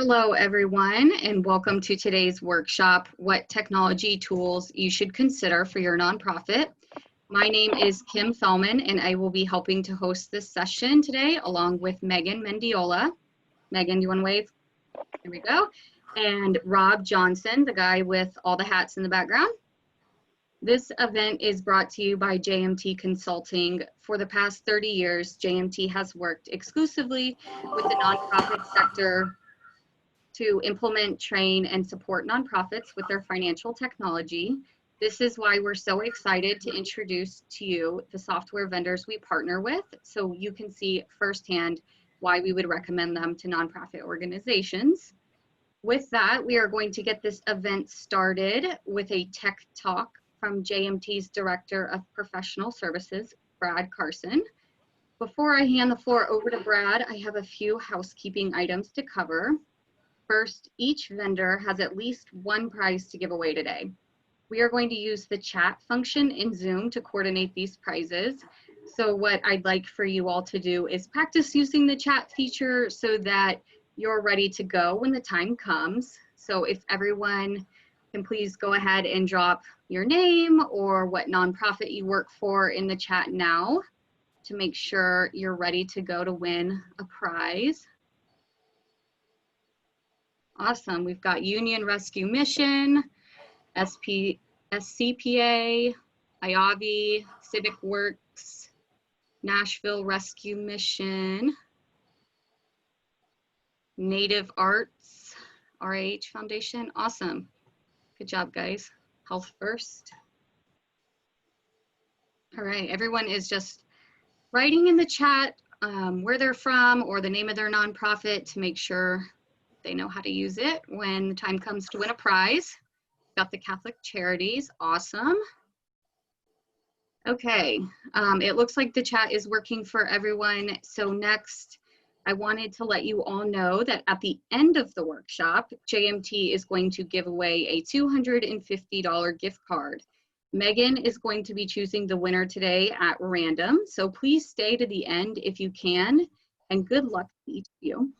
Hello, everyone, and welcome to today's workshop, What Technology Tools You Should Consider for Your Nonprofit. My name is Kim Fellman, and I will be helping to host this session today along with Megan Mendiola. Megan, do you want to wave? Here we go. And Rob Johnson, the guy with all the hats in the background. This event is brought to you by JMT Consulting. For the past 30 years, JMT has worked exclusively with the nonprofit sector to implement, train, and support nonprofits with their financial technology. This is why we're so excited to introduce to you the software vendors we partner with, so you can see firsthand why we would recommend them to nonprofit organizations. With that, we are going to get this event started with a tech talk from JMT's Director of Professional Services, Brad Carson. Before I hand the floor over to Brad, I have a few housekeeping items to cover. First, each vendor has at least one prize to give away today. We are going to use the chat function in Zoom to coordinate these prizes. So what I'd like for you all to do is practice using the chat feature so that you're ready to go when the time comes. So if everyone can please go ahead and drop your name or what nonprofit you work for in the chat now to make sure you're ready to go to win a prize. Awesome. We've got Union Rescue Mission, SCPA, IAVI, Civic Works, Nashville Rescue Mission, Native Arts, RAH Foundation. Awesome. Good job, guys. Health first. All right. Everyone is just writing in the chat where they're from or the name of their nonprofit to make sure they know how to use it when the time comes to win a prize. Got the Catholic Charities, awesome. Okay, it looks like the chat is working for everyone. So next, I wanted to let you all know that at the end of the workshop, JMT is going to give away a $250 gift card. Megan is going to be choosing the winner today at random, so please stay to the end if you can, and good luck to each of you.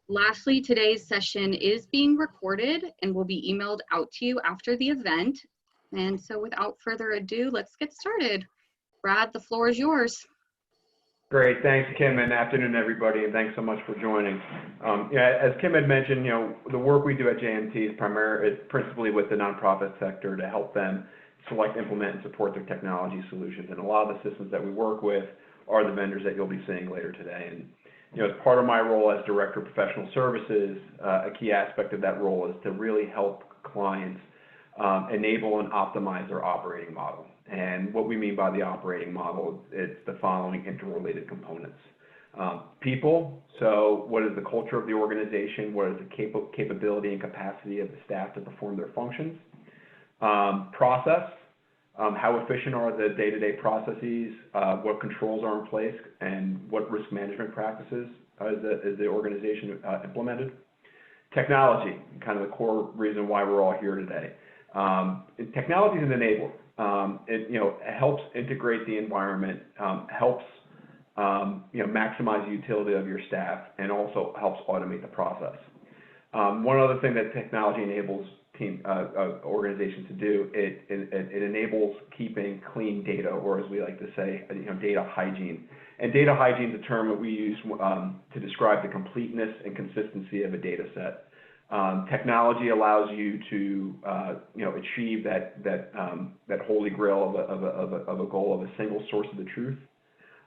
Lastly, today's session is being recorded and will be emailed out to you after the event. And so without further ado, let's get started. Brad, the floor is yours. Great, thanks Kim, and afternoon everybody, and thanks so much for joining. Yeah, as Kim had mentioned, the work we do at JMT is principally with the nonprofit sector to help them select, implement, and support their technology solutions. And a lot of the systems that we work with are the vendors that you'll be seeing later today. And as part of my role as Director of Professional Services, a key aspect of that role is to really help clients enable and optimize their operating model. And what we mean by the operating model, it's the following interrelated components. People, so what is the culture of the organization? What is the capability and capacity of the staff to perform their functions? Process. How efficient are the day-to-day processes, what controls are in place, and what risk management practices is the organization implemented. Technology, kind of the core reason why we're all here today. Technology is an enabler. It helps integrate the environment, helps maximize the utility of your staff, and also helps automate the process. One other thing that technology enables organizations to do, it enables keeping clean data, or as we like to say, data hygiene. And data hygiene is a term that we use to describe the completeness and consistency of a data set. Technology allows you to achieve that holy grail of a goal of a single source of the truth,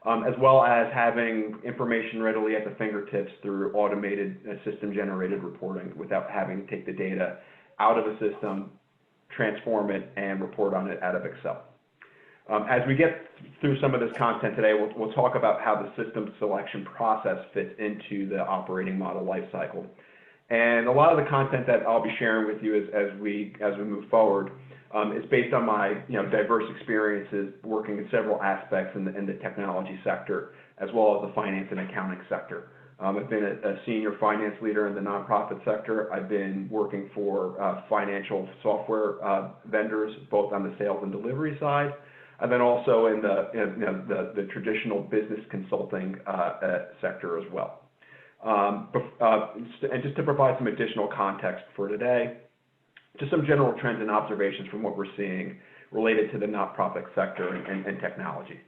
as well as having information readily at the fingertips through automated system-generated reporting without having to take the data out of a system, transform it, and report on it out of Excel. As we get through some of this content today, we'll talk about how the system selection process fits into the operating model lifecycle. And a lot of the content that I'll be sharing with you as we move forward is based on my diverse experiences working in several aspects in the technology sector, as well as the finance and accounting sector. I've been a senior finance leader in the nonprofit sector. I've been working for financial software vendors, both on the sales and delivery side, and then also in the traditional business consulting sector as well. And just to provide some additional context for today, just some general trends and observations from what we're seeing related to the not-profit sector and technology.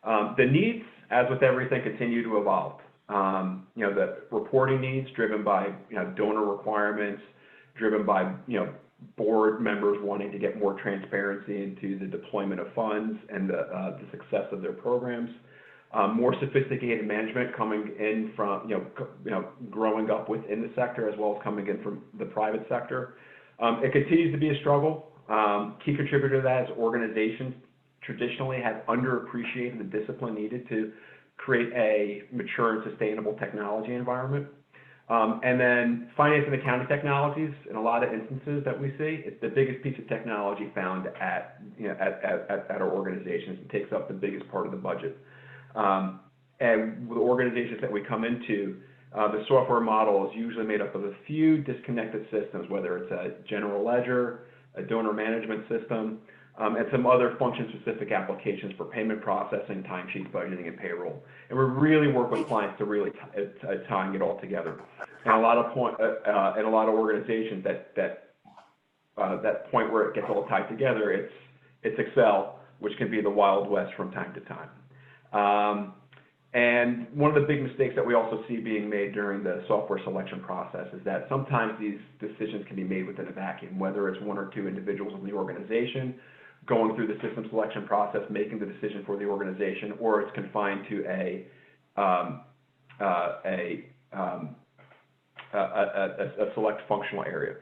The needs, as with everything, continue to evolve. The reporting needs driven by donor requirements, driven by board members wanting to get more transparency into the deployment of funds and the success of their programs. More sophisticated management coming in from growing up within the sector as well as coming in from the private sector. It continues to be a struggle. Key contributor to that is organizations traditionally have underappreciated the discipline needed to create a mature and sustainable technology environment. And then finance and accounting technologies, in a lot of instances that we see, it's the biggest piece of technology found at our organizations. It takes up the biggest part of the budget. And with organizations that we come into, the software model is usually made up of a few disconnected systems, whether it's a general ledger, a donor management system, and some other function-specific applications for payment processing, timesheet budgeting, and payroll. And we really work with clients to really tying it all together. And a lot of organizations that point where it gets all tied together, it's Excel, which can be the Wild West from time to time. And one of the big mistakes that we also see being made during the software selection process is that sometimes these decisions can be made within a vacuum, whether it's one or two individuals in the organization going through the system selection process, making the decision for the organization, or it's confined to a select functional area.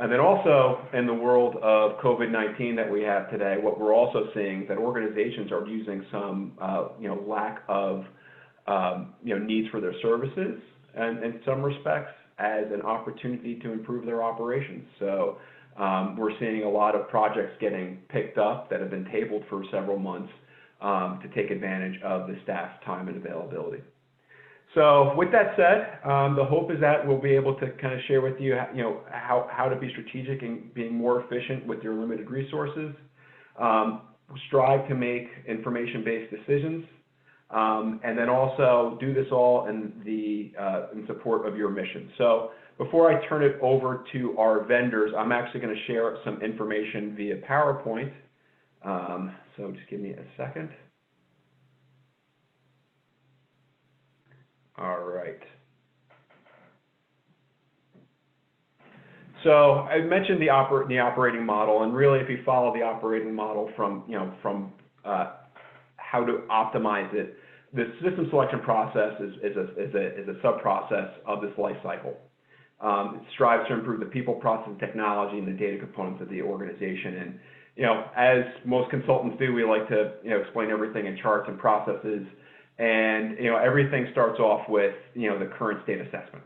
And then also in the world of COVID-19 that we have today, what we're also seeing is that organizations are using some lack of needs for their services and in some respects as an opportunity to improve their operations. So we're seeing a lot of projects getting picked up that have been tabled for several months to take advantage of the staff's time and availability. So with that said, the hope is that we'll be able to kind of share with you, how to be strategic and being more efficient with your limited resources, strive to make information-based decisions, and then also do this all in support of your mission. So before I turn it over to our vendors, I'm actually going to share some information via PowerPoint. So just give me a second. All right. So I mentioned the operating model, and really, if you follow the operating model from how to optimize it, the system selection process is a sub-process of this life cycle. It strives to improve the people, process, and technology, and the data components of the organization. And as most consultants do, we like to explain everything in charts and processes. And everything starts off with the current state assessment.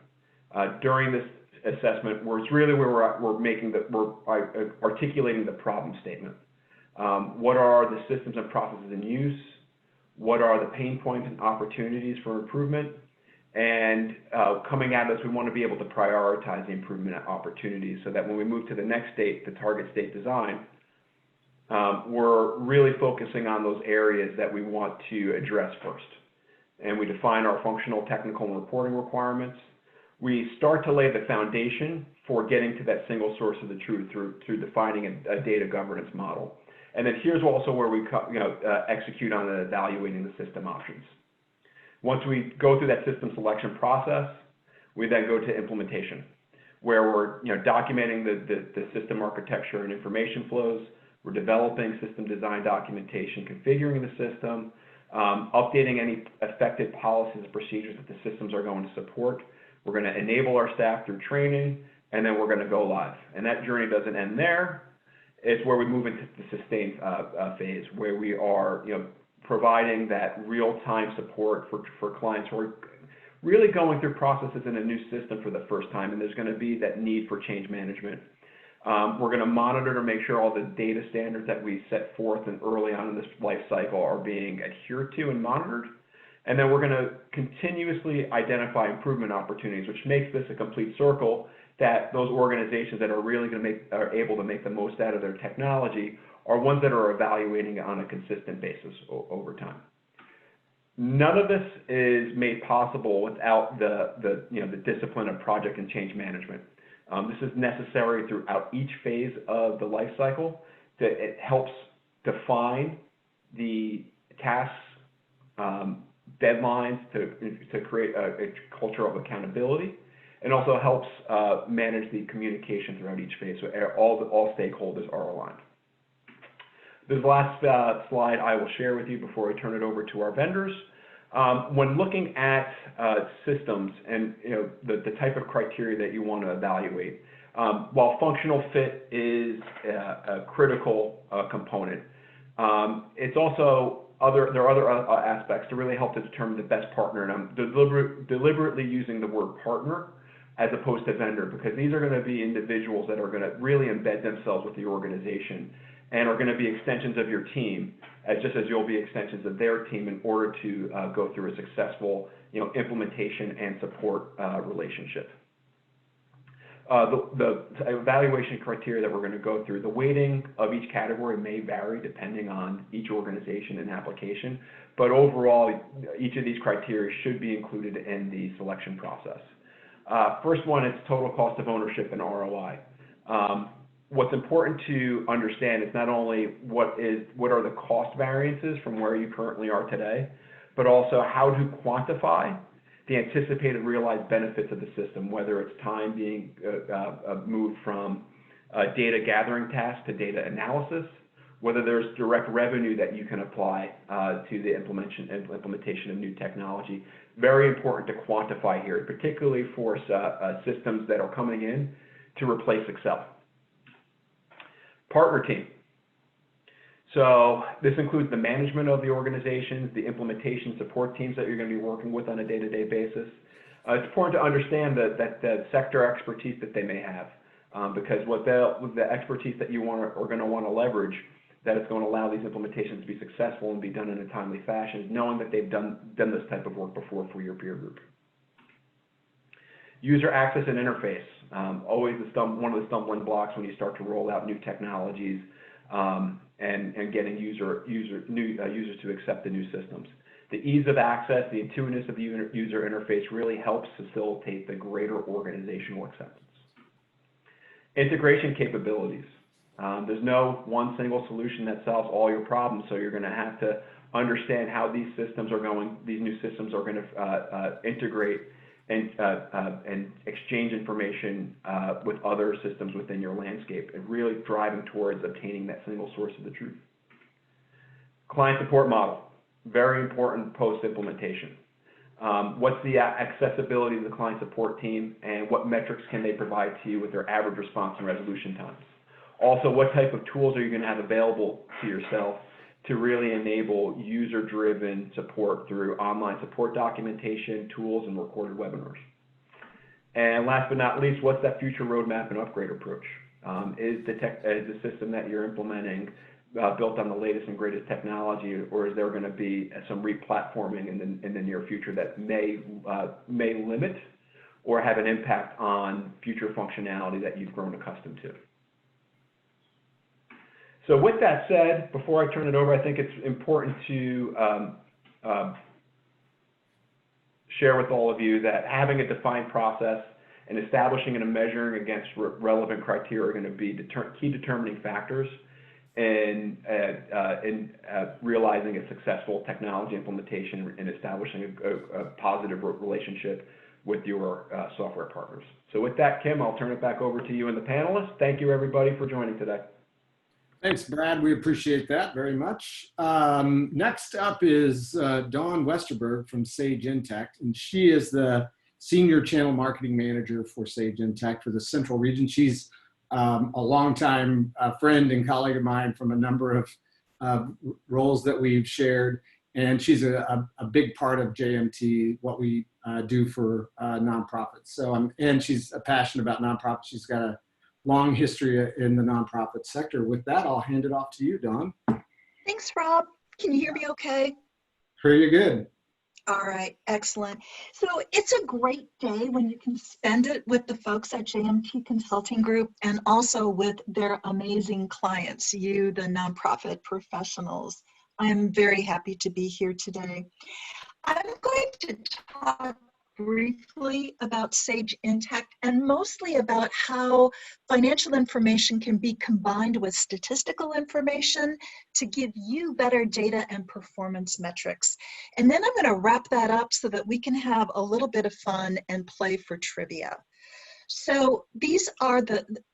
During this assessment, it's really where we're articulating the problem statement. What are the systems and processes in use? What are the pain points and opportunities for improvement? And coming at us, we want to be able to prioritize the improvement opportunities so that when we move to the next state, the target state design, we're really focusing on those areas that we want to address first. And we define our functional, technical, and reporting requirements. We start to lay the foundation for getting to that single source of the truth through defining a data governance model. And then here's also where we execute on evaluating the system options. Once we go through that system selection process, we then go to implementation, where we're documenting the system architecture and information flows. We're developing system design documentation, configuring the system, updating any affected policies and procedures that the systems are going to support. We're going to enable our staff through training, and then we're going to go live. And that journey doesn't end there. It's where we move into the sustain phase, where we are providing that real-time support for clients who are really going through processes in a new system for the first time, and there's going to be that need for change management. We're going to monitor to make sure all the data standards that we set forth and early on in this life cycle are being adhered to and monitored. And then we're going to continuously identify improvement opportunities, which makes this a complete circle that those organizations that are really are able to make the most out of their technology are ones that are evaluating it on a consistent basis over time. None of this is made possible without the discipline of project and change management. This is necessary throughout each phase of the life cycle. That it helps define the tasks, deadlines to create a culture of accountability, and also helps manage the communication throughout each phase, so all stakeholders are aligned. This last slide I will share with you before I turn it over to our vendors. When looking at systems and the type of criteria that you want to evaluate, while functional fit is a critical component, it's also there are other aspects to really help to determine the best partner. And I'm deliberately using the word partner as opposed to vendor, because these are going to be individuals that are going to really embed themselves with the organization and are going to be extensions of your team, just as you'll be extensions of their team in order to go through a successful implementation and support relationship. The evaluation criteria that we're going to go through, the weighting of each category may vary depending on each organization and application, but overall, each of these criteria should be included in the selection process. First one is total cost of ownership and ROI. What's important to understand is not only what are the cost variances from where you currently are today, but also how to quantify the anticipated realized benefits of the system, whether it's time being moved from data gathering task to data analysis, whether there's direct revenue that you can apply to the implementation of new technology. Very important to quantify here, particularly for systems that are coming in to replace Excel. Partner team. So this includes the management of the organizations, the implementation support teams that you're going to be working with on a day-to-day basis. It's important to understand that the sector expertise that they may have, because the expertise that you are going to want to leverage, that it's going to allow these implementations to be successful and be done in a timely fashion, knowing that they've done this type of work before for your peer group. User access and interface, always one of the stumbling blocks when you start to roll out new technologies and getting users to accept the new systems. The ease of access, the intuitiveness of the user interface really helps facilitate the greater organizational acceptance. Integration capabilities. There's no one single solution that solves all your problems, so you're going to have to understand how these new systems are going to integrate and exchange information with other systems within your landscape, and really driving towards obtaining that single source of the truth. Client support model, very important post-implementation. What's the accessibility of the client support team, and what metrics can they provide to you with their average response and resolution times? Also, what type of tools are you going to have available to yourself to really enable user-driven support through online support documentation, tools, and recorded webinars? And last but not least, what's that future roadmap and upgrade approach? Is the system that you're implementing built on the latest and greatest technology, or is there going to be some replatforming in the near future that may limit or have an impact on future functionality that you've grown accustomed to? So with that said, before I turn it over, I think it's important to share with all of you that having a defined process and establishing and measuring against relevant criteria are going to be key determining factors in realizing a successful technology implementation and establishing a positive relationship with your software partners. So with that, Kim, I'll turn it back over to you and the panelists. Thank you, everybody, for joining today. Thanks, Brad. We appreciate that very much. Next up is Dawn Westerberg from Sage Intacct, and she is the Senior Channel Marketing Manager for Sage Intacct for the Central Region. She's a longtime friend and colleague of mine from a number of roles that we've shared, and she's a big part of JMT, what we do for nonprofits. So, and she's passionate about nonprofits. She's got a long history in the nonprofit sector. With that, I'll hand it off to you, Dawn. Thanks, Rob. Can you hear me okay? Hear you good. All right, excellent. So it's a great day when you can spend it with the folks at JMT Consulting Group and also with their amazing clients, you, the nonprofit professionals. I'm very happy to be here today. I'm going to talk briefly about Sage Intacct and mostly about how financial information can be combined with statistical information to give you better data and performance metrics. And then I'm going to wrap that up so that we can have a little bit of fun and play for trivia. So these are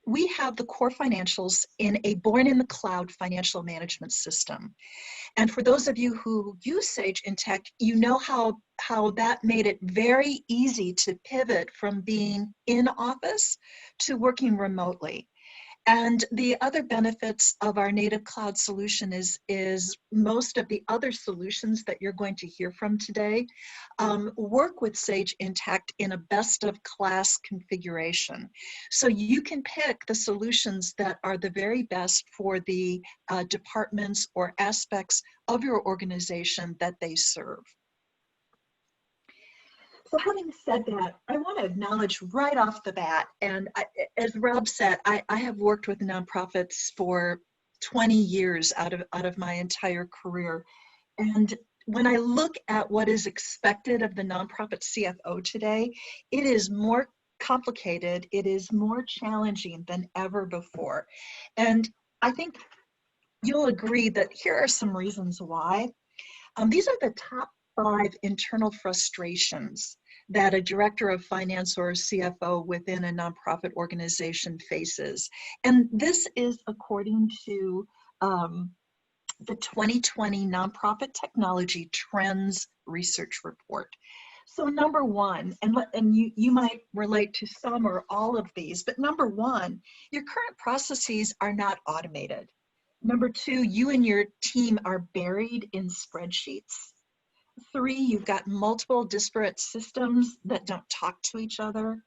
we have the core financials in a born in the cloud financial management system. And for those of you who use Sage Intacct, you know how that made it very easy to pivot from being in office to working remotely. And the other benefits of our native cloud solution is most of the other solutions that you're going to hear from today work with Sage Intacct in a best of class configuration. So you can pick the solutions that are the very best for the departments or aspects of your organization that they serve. So having said that, I want to acknowledge right off the bat, and as Rob said, I have worked with nonprofits for 20 years out of my entire career. And when I look at what is expected of the nonprofit CFO today, it is more complicated, it is more challenging than ever before. And I think you'll agree that here are some reasons why. These are the top 5 internal frustrations that a director of finance or a CFO within a nonprofit organization faces. And this is according to the 2020 Nonprofit Technology Trends Research Report. So number one, and you might relate to some or all of these, but number one, your current processes are not automated. Number 2, you and your team are buried in spreadsheets. 3, you've got multiple disparate systems that don't talk to each other.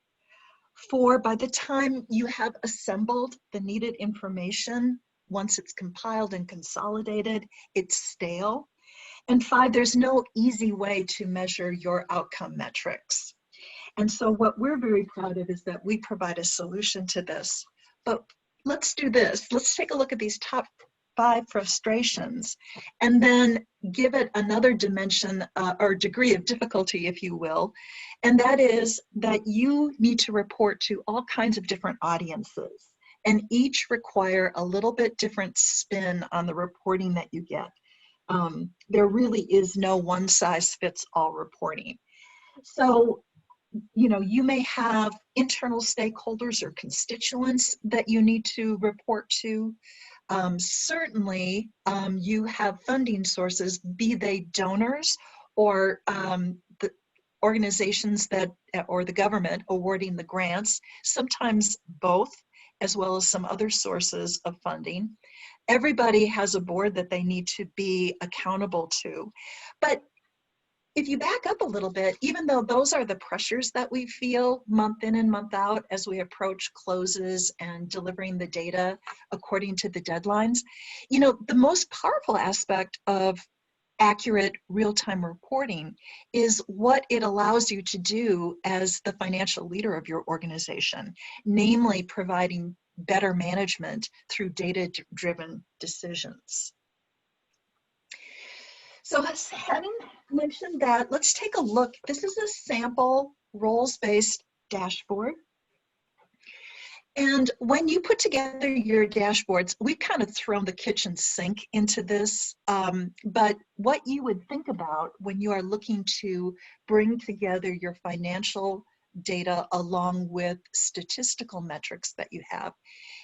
4, by the time you have assembled the needed information, once it's compiled and consolidated, it's stale. And 5, there's no easy way to measure your outcome metrics. And so what we're very proud of is that we provide a solution to this. But let's do this. Let's take a look at these top 5 frustrations and then give it another dimension or degree of difficulty, if you will. And that is that you need to report to all kinds of different audiences, and each require a little bit different spin on the reporting that you get. There really is no one size fits all reporting. So, you know, you may have internal stakeholders or constituents that you need to report to. Certainly, you have funding sources, be they donors or the organizations that, or the government awarding the grants, sometimes both, as well as some other sources of funding. Everybody has a board that they need to be accountable to. But if you back up a little bit, even though those are the pressures that we feel month in and month out as we approach closes and delivering the data according to the deadlines, you know, the most powerful aspect of accurate real-time reporting is what it allows you to do as the financial leader of your organization, namely providing better management through data-driven decisions. So having mentioned that, let's take a look. This is a sample roles-based dashboard. And when you put together your dashboards, we've kind of thrown the kitchen sink into this, but what you would think about when you are looking to bring together your financial data along with statistical metrics that you have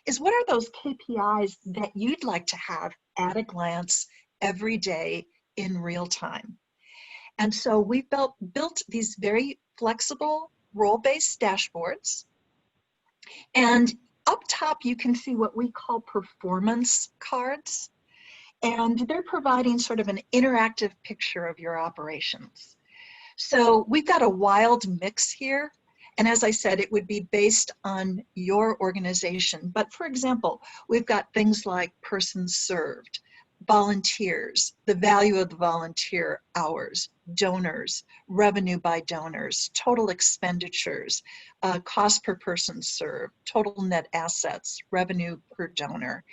is what are those KPIs that you'd like to have at a glance every day in real time. And so we've built these very flexible role-based dashboards. And up top, you can see what we call performance cards. And they're providing sort of an interactive picture of your operations. So we've got a wild mix here. And as I said, it would be based on your organization. But for example, we've got things like persons served, volunteers, the value of the volunteer hours, donors, revenue by donors, total expenditures, cost per person served, total net assets, revenue per donor.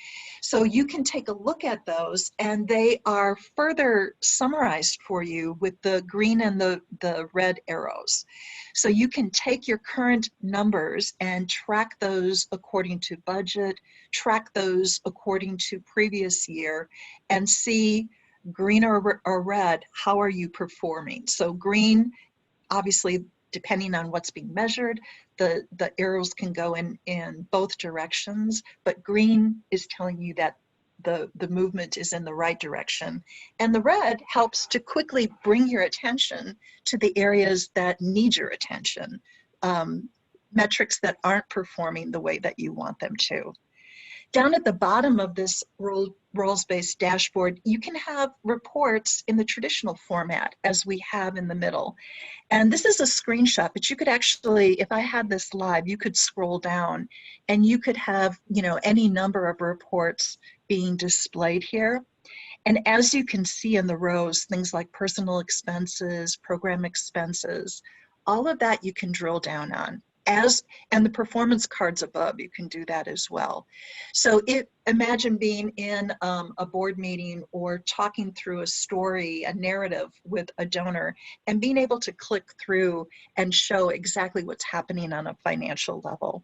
So you can take a look at those, and they are further summarized for you with the green and the red arrows. So you can take your current numbers and track those according to budget, track those according to previous year, and see green or red, how are you performing? So green, obviously, depending on what's being measured, the arrows can go in both directions, but green is telling you that the movement is in the right direction. And the red helps to quickly bring your attention to the areas that need your attention, metrics that aren't performing the way that you want them to. Down at the bottom of this roles-based dashboard, you can have reports in the traditional format as we have in the middle. And this is a screenshot, but you could actually, if I had this live, you could scroll down and you could have, any number of reports being displayed here. And as you can see in the rows, things like personal expenses, program expenses, all of that you can drill down on. And the performance cards above, you can do that as well. So imagine being in a board meeting or talking through a story, a narrative with a donor, and being able to click through and show exactly what's happening on a financial level.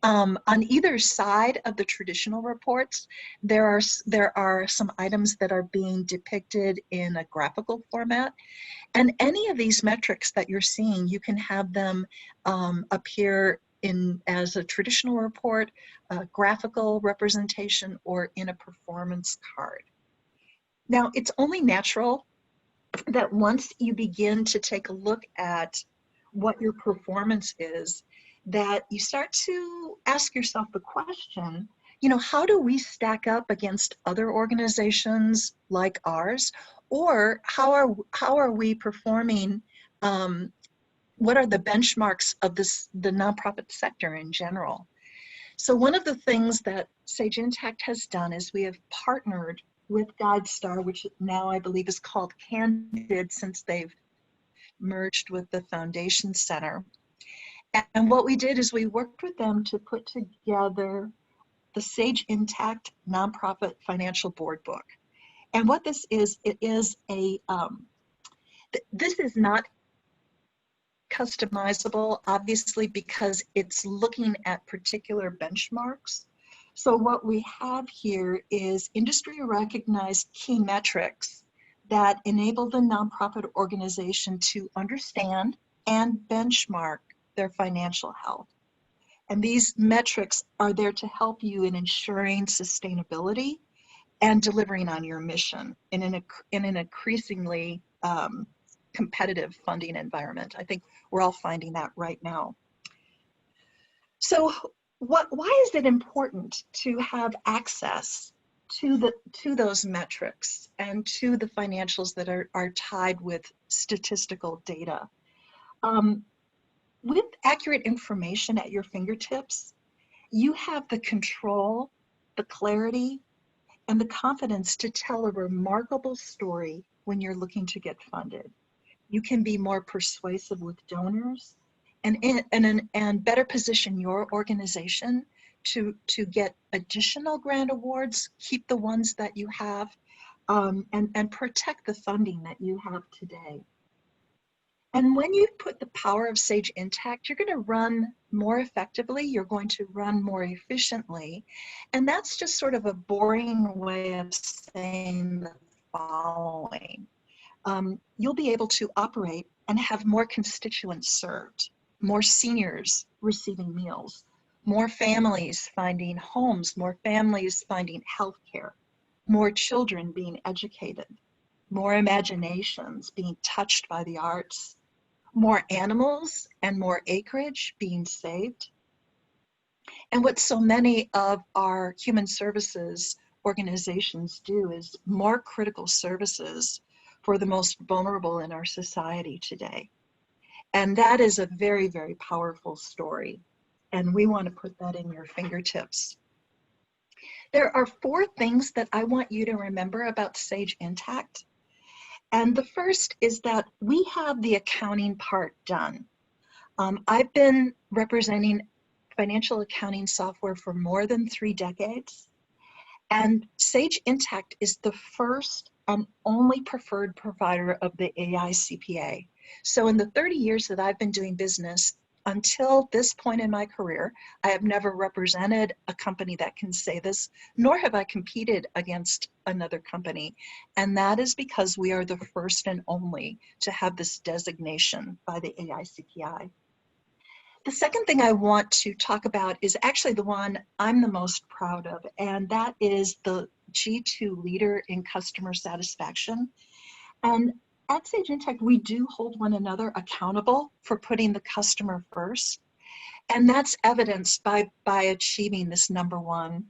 On either side of the traditional reports, there are some items that are being depicted in a graphical format. And any of these metrics that you're seeing, you can have them appear as a traditional report, a graphical representation, or in a performance card. Now, it's only natural that once you begin to take a look at what your performance is, that you start to ask yourself the question, how do we stack up against other organizations like ours? Or how are we performing? What are the benchmarks of the nonprofit sector in general? So one of the things that Sage Intacct has done is we have partnered with GuideStar, which now I believe is called Candid since they've merged with the Foundation Center. And what we did is we worked with them to put together the Sage Intacct Nonprofit Financial Board Book. And what this is, it is this is not customizable, obviously, because it's looking at particular benchmarks. So what we have here is industry recognized key metrics that enable the nonprofit organization to understand and benchmark their financial health. And these metrics are there to help you in ensuring sustainability and delivering on your mission in an increasingly competitive funding environment. I think we're all finding that right now. So why is it important to have access to those metrics and to the financials that are tied with statistical data? With accurate information at your fingertips, you have the control, the clarity, and the confidence to tell a remarkable story when you're looking to get funded. You can be more persuasive with donors and better position your organization to get additional grant awards, keep the ones that you have, and protect the funding that you have today. And when you put the power of Sage Intacct, you're going to run more effectively, you're going to run more efficiently. And that's just sort of a boring way of saying the following. You'll be able to operate and have more constituents served, more seniors receiving meals, more families finding homes, more families finding healthcare, more children being educated, more imaginations being touched by the arts, more animals and more acreage being saved. And what so many of our human services organizations do is more critical services for the most vulnerable in our society today. And that is a very, very powerful story. And we want to put that in your fingertips. There are 4 things that I want you to remember about Sage Intacct. And the first is that we have the accounting part done. I've been representing financial accounting software for more than 3 decades. And Sage Intacct is the first and only preferred provider of the AI CPA. So in the 30 years that I've been doing business, until this point in my career, I have never represented a company that can say this, nor have I competed against another company. And that is because we are the first and only to have this designation by the AI CPI. The second thing I want to talk about is actually the one I'm the most proud of, and that is the G2 leader in customer satisfaction. And at Sage Intacct, we do hold one another accountable for putting the customer first. And that's evidenced by achieving this number one.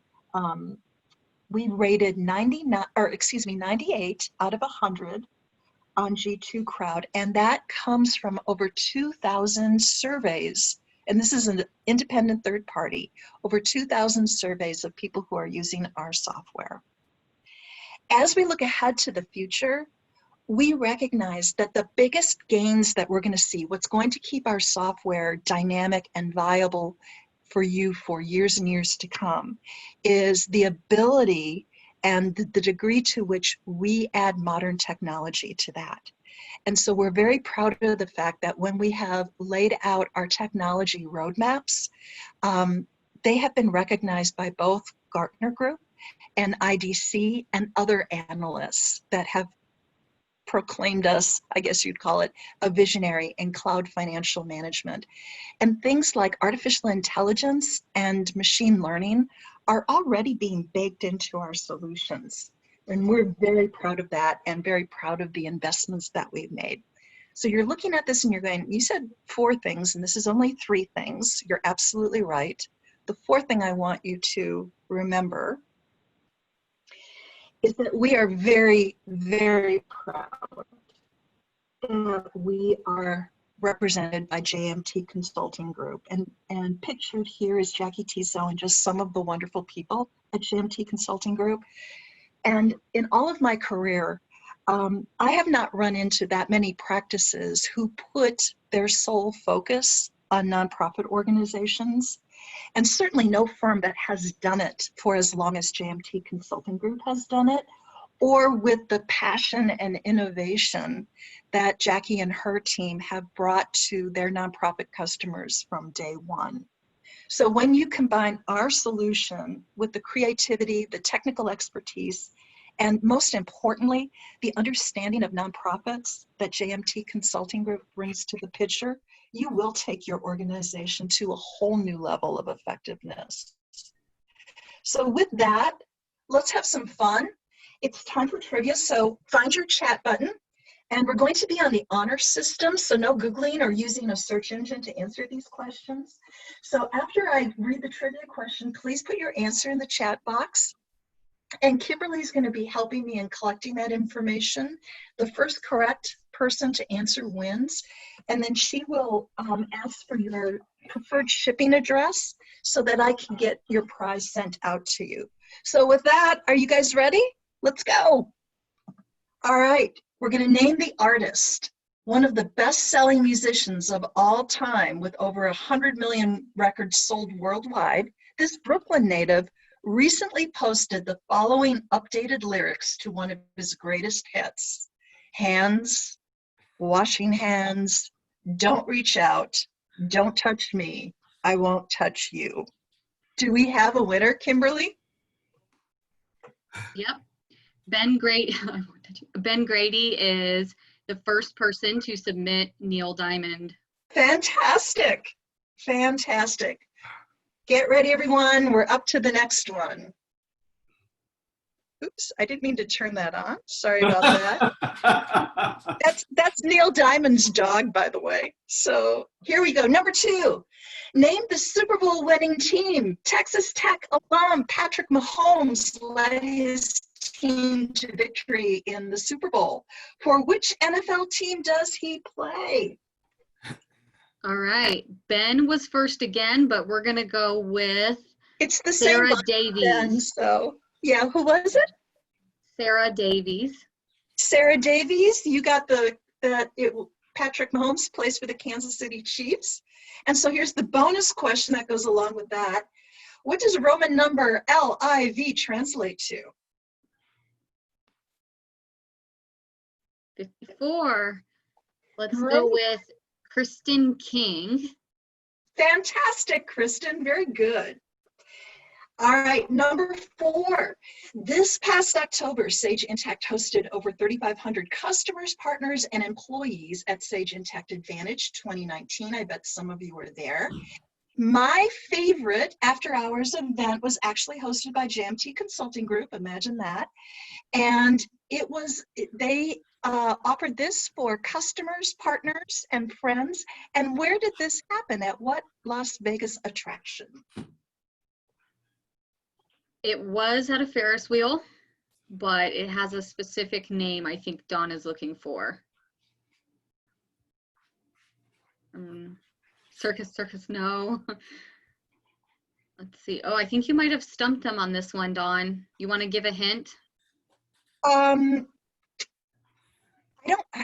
We rated 98 out of 100 on G2 Crowd, and that comes from over 2,000 surveys. And this is an independent third party, over 2,000 surveys of people who are using our software. As we look ahead to the future, we recognize that the biggest gains that we're going to see, what's going to keep our software dynamic and viable for you for years and years to come, is the ability and the degree to which we add modern technology to that. And so we're very proud of the fact that when we have laid out our technology roadmaps, they have been recognized by both Gartner Group and IDC and other analysts that have proclaimed us, I guess you'd call it, a visionary in cloud financial management. And things like artificial intelligence and machine learning are already being baked into our solutions. And we're very proud of that and very proud of the investments that we've made. So you're looking at this and you're going, you said 4 things, and this is only 3 things. You're absolutely right. The 4th thing I want you to remember is that we are very, very proud that we are represented by JMT Consulting Group. And pictured here is Jackie Tissot and just some of the wonderful people at JMT Consulting Group. And in all of my career, I have not run into that many practices who put their sole focus on nonprofit organizations. And certainly no firm that has done it for as long as JMT Consulting Group has done it, or with the passion and innovation that Jackie and her team have brought to their nonprofit customers from day one. So when you combine our solution with the creativity, the technical expertise, and most importantly, the understanding of nonprofits that JMT Consulting Group brings to the picture, you will take your organization to a whole new level of effectiveness. So with that, let's have some fun. It's time for trivia, so find your chat button. And we're going to be on the honor system, so no Googling or using a search engine to answer these questions. So after I read the trivia question, please put your answer in the chat box. And Kimberly's going to be helping me in collecting that information. The first correct person to answer wins. And then she will ask for your preferred shipping address so that I can get your prize sent out to you. So with that, are you guys ready? Let's go. All right, we're going to name the artist, one of the best-selling musicians of all time with over 100 million records sold worldwide. This Brooklyn native recently posted the following updated lyrics to one of his greatest hits. Hands, washing hands, don't reach out, don't touch me, I won't touch you. Do we have a winner, Kimberly? Yep. Ben Grady is the first person to submit Neil Diamond. Fantastic. Fantastic. Get ready, everyone. We're up to the next one. Oops, I didn't mean to turn that on. Sorry about that. That's Neil Diamond's dog, by the way. So here we go. Number 2, name the Super Bowl winning team. Texas Tech alum Patrick Mahomes led his team to victory in the Super Bowl. For which NFL team does he play? All right. Ben was first again, but we're going to go with It's the Sarah same Davies. Ben, so yeah, who was it? Sarah Davies. Sarah Davies, you got Patrick Mahomes plays for the Kansas City Chiefs. And so here's the bonus question that goes along with that. What does Roman number LIV translate to? 54. Let's Right. go with Kristen King. Fantastic, Kristen. Very good. All right, number 4. This past October, Sage Intacct hosted over 3,500 customers, partners, and employees at Sage Intacct Advantage 2019. I bet some of you were there. My favorite after-hours event was actually hosted by JMT Consulting Group. Imagine that. And they offered this for customers, partners, and friends. And where did this happen? At what Las Vegas attraction? It was at a Ferris wheel, but it has a specific name I think Dawn is looking for. Circus, no. Let's see. Oh, I think you might have stumped them on this one, Dawn. You want to give a hint?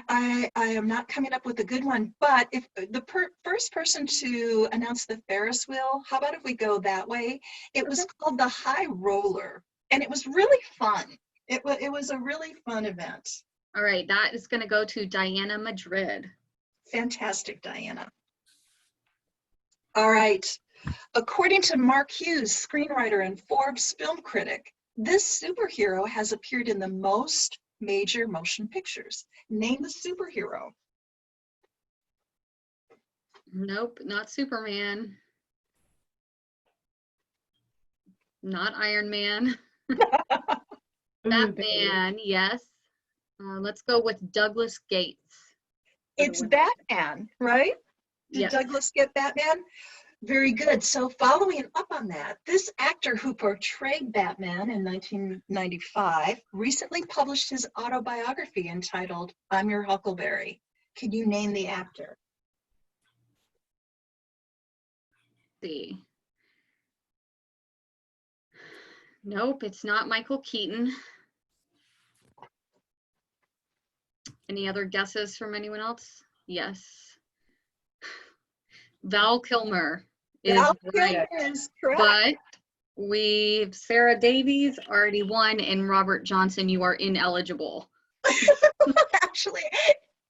I am not coming up with a good one, but if the first person to announce the Ferris wheel, how about if we go that way? It was called the High Roller, and it was really fun. It was a really fun event. All right, that is going to go to Diana Madrid. Fantastic, Diana. All right. According to Mark Hughes, screenwriter and Forbes film critic, this superhero has appeared in the most major motion pictures. Name the superhero. Nope, not Superman. Not Iron Man. Batman, yes. Let's go with Douglas Gates. It's Batman, right? Did Yes. Douglas get Batman? Very good. So following up on that, this actor who portrayed Batman in 1995 recently published his autobiography entitled, I'm Your Huckleberry. Can you name the actor? Let's see. Nope, it's not Michael Keaton. Any other guesses from anyone else? Yes. Val Kilmer is Val right. Kilmer is correct. But Sarah Davies already won, and Robert Johnson, you are ineligible. Actually,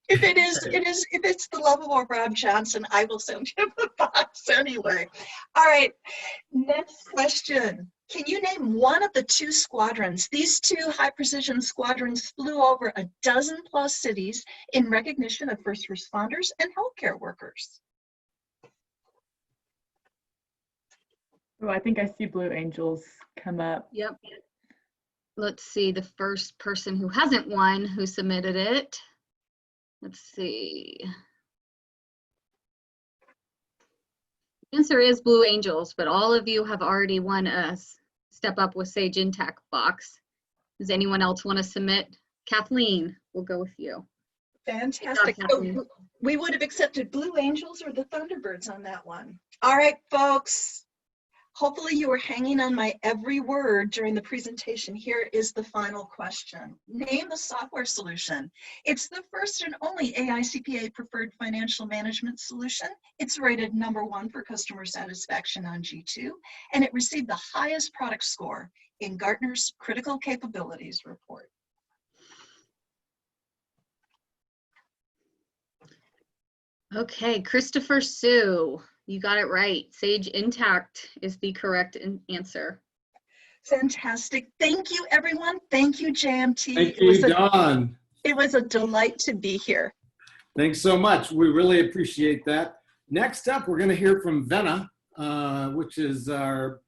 if it's the lovable Rob Johnson, I will send him a box anyway. All right, next question. Can you name one of the 2 squadrons? These 2 high-precision squadrons flew over a dozen+ cities in recognition of first responders and healthcare workers. Oh, I think I see Blue Angels come up. Yep. Let's see, the first person who hasn't won who submitted it. Let's see. The answer is Blue Angels, but all of you have already won a Step Up with Sage Intacct box. Does anyone else want to submit? Kathleen, we'll go with you. Fantastic. Good job, Kathleen. So we would have accepted Blue Angels or the Thunderbirds on that one. All right, folks. Hopefully you were hanging on my every word during the presentation. Here is the final question. Name the software solution. It's the first and only AICPA preferred financial management solution. It's rated #1 for customer satisfaction on G2, and it received the highest product score in Gartner's Critical Capabilities report. Okay, Christopher Sue, you got it right. Sage Intacct is the correct answer. Fantastic. Thank you, everyone. Thank you, JMT. Thank you, Dawn. It was a delight to be here. Thanks so much. We really appreciate that. Next up, we're going to hear from Vena, which is our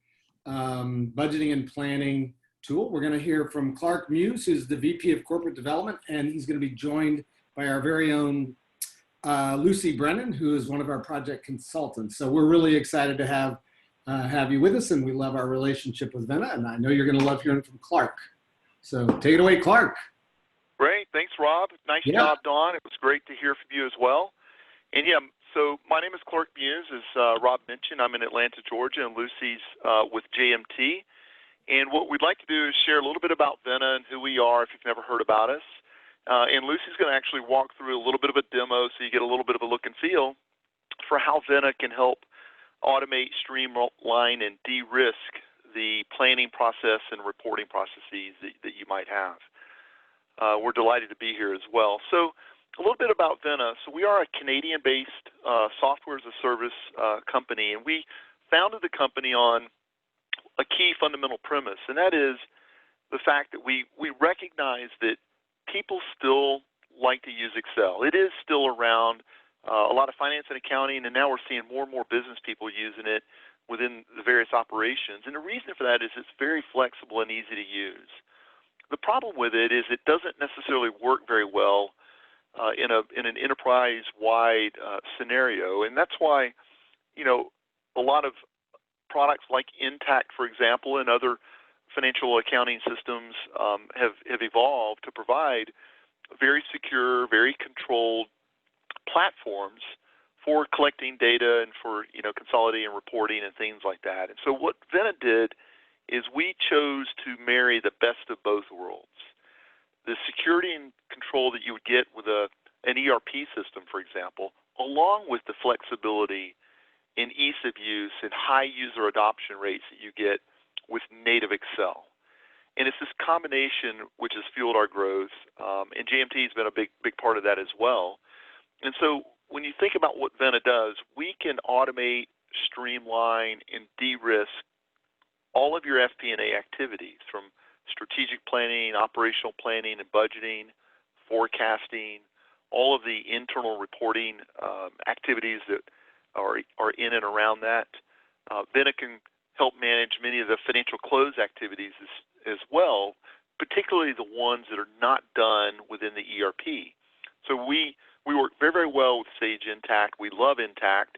budgeting and planning tool. We're going to hear from Clark Muse, who's the VP of Corporate Development, and he's going to be joined by our very own Lucy Brennan, who is one of our project consultants. So we're really excited to have you with us, and we love our relationship with Vena, and I know you're going to love hearing from Clark. So take it away, Clark. Great. Thanks, Rob. Nice job, Dawn. It was great to hear from you as well. And yeah, so my name is Clark Muse. As Rob mentioned, I'm in Atlanta, Georgia, and Lucy's with JMT. And what we'd like to do is share a little bit about Vena and who we are if you've never heard about us. And Lucy's going to actually walk through a little bit of a demo so you get a little bit of a look and feel. for how Vena can help automate, streamline, and de-risk the planning process and reporting processes that you might have. We're delighted to be here as well. So a little bit about Vena. So we are a Canadian-based software as a service company, and we founded the company on a key fundamental premise, and that is the fact that we recognize that people still like to use Excel. It is still around a lot of finance and accounting, and now we're seeing more and more business people using it within the various operations. And the reason for that is it's very flexible and easy to use. The problem with it is it doesn't necessarily work very well in an enterprise-wide scenario, and that's why, you know, a lot of products like Intacct, for example, and other financial accounting systems have evolved to provide very secure, very controlled platforms for collecting data and for, you know, consolidating and reporting and things like that. And so what Vena did is we chose to marry the best of both worlds. The security and control that you would get with an ERP system, for example, along with the flexibility and ease of use and high user adoption rates that you get with native Excel. And it's this combination which has fueled our growth, and JMT has been a big part of that as well. And so when you think about what Vena does, we can automate, streamline, and de-risk all of your FP&A activities, from strategic planning, operational planning and budgeting, forecasting, all of the internal reporting activities that are in and around that. Vena can help manage many of the financial close activities as well, particularly the ones that are not done within the ERP. So we work very, very well with Sage Intacct. We love Intacct,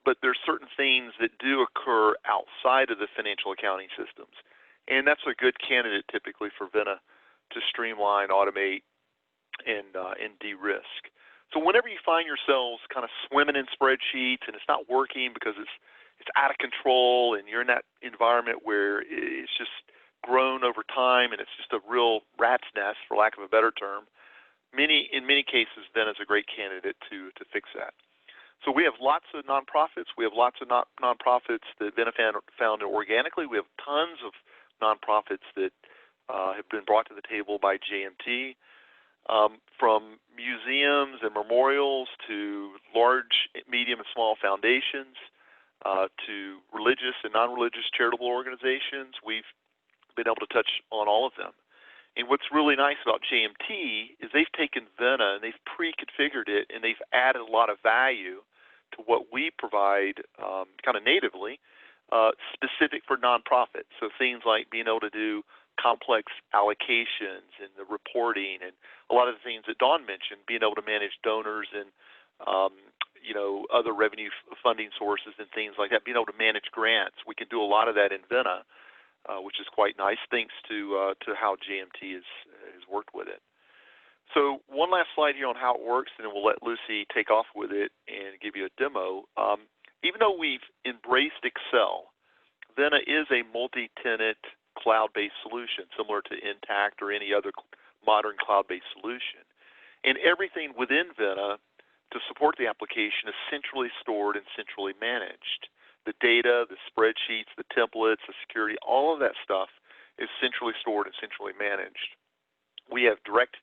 but there's certain things that do occur outside of the financial accounting systems. And that's a good candidate typically for Vena to streamline, automate, and de-risk. So whenever you find yourselves kind of swimming in spreadsheets and it's not working because it's out of control and you're in that environment where it's just grown over time and it's just a real rat's nest, for lack of a better term, in many cases, Vena is a great candidate to fix that. So we have lots of nonprofits. We have lots of nonprofits that Vena found organically. We have tons of nonprofits that have been brought to the table by JMT, from museums and memorials to large, medium, and small foundations, to religious and non-religious charitable organizations. We've been able to touch on all of them. And what's really nice about JMT is they've taken Vena and they've pre-configured it and they've added a lot of value to what we provide kind of natively, specific for nonprofits. So things like being able to do complex allocations and the reporting and a lot of the things that Dawn mentioned, being able to manage donors and other revenue funding sources and things like that, being able to manage grants. We can do a lot of that in Vena, which is quite nice, thanks to how JMT has worked with it. So one last slide here on how it works, and then we'll let Lucy take off with it and give you a demo. Even though we've embraced Excel, Vena is a multi-tenant cloud-based solution, similar to Intacct or any other modern cloud-based solution. And everything within Vena to support the application is centrally stored and centrally managed. The data, the spreadsheets, the templates, the security, all of that stuff is centrally stored and centrally managed. We have direct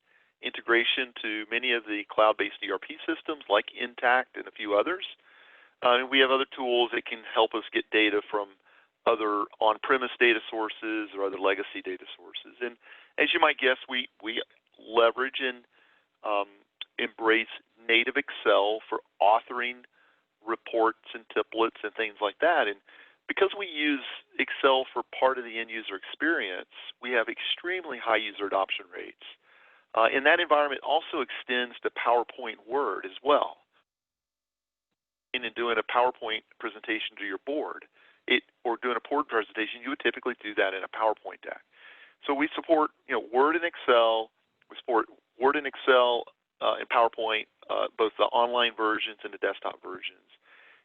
integration to many of the cloud-based ERP systems like Intacct and a few others. And we have other tools that can help us get data from other on-premise data sources or other legacy data sources. And as you might guess, we leverage and embrace native Excel for authoring reports and templates and things like that. And because we use Excel for part of the end user experience, we have extremely high user adoption rates. And that environment also extends to PowerPoint Word as well. And in doing a PowerPoint presentation to your board, or doing a board presentation, you would typically do that in a PowerPoint deck. So we support Word and Excel. We support Word and Excel and PowerPoint, both the online versions and the desktop versions.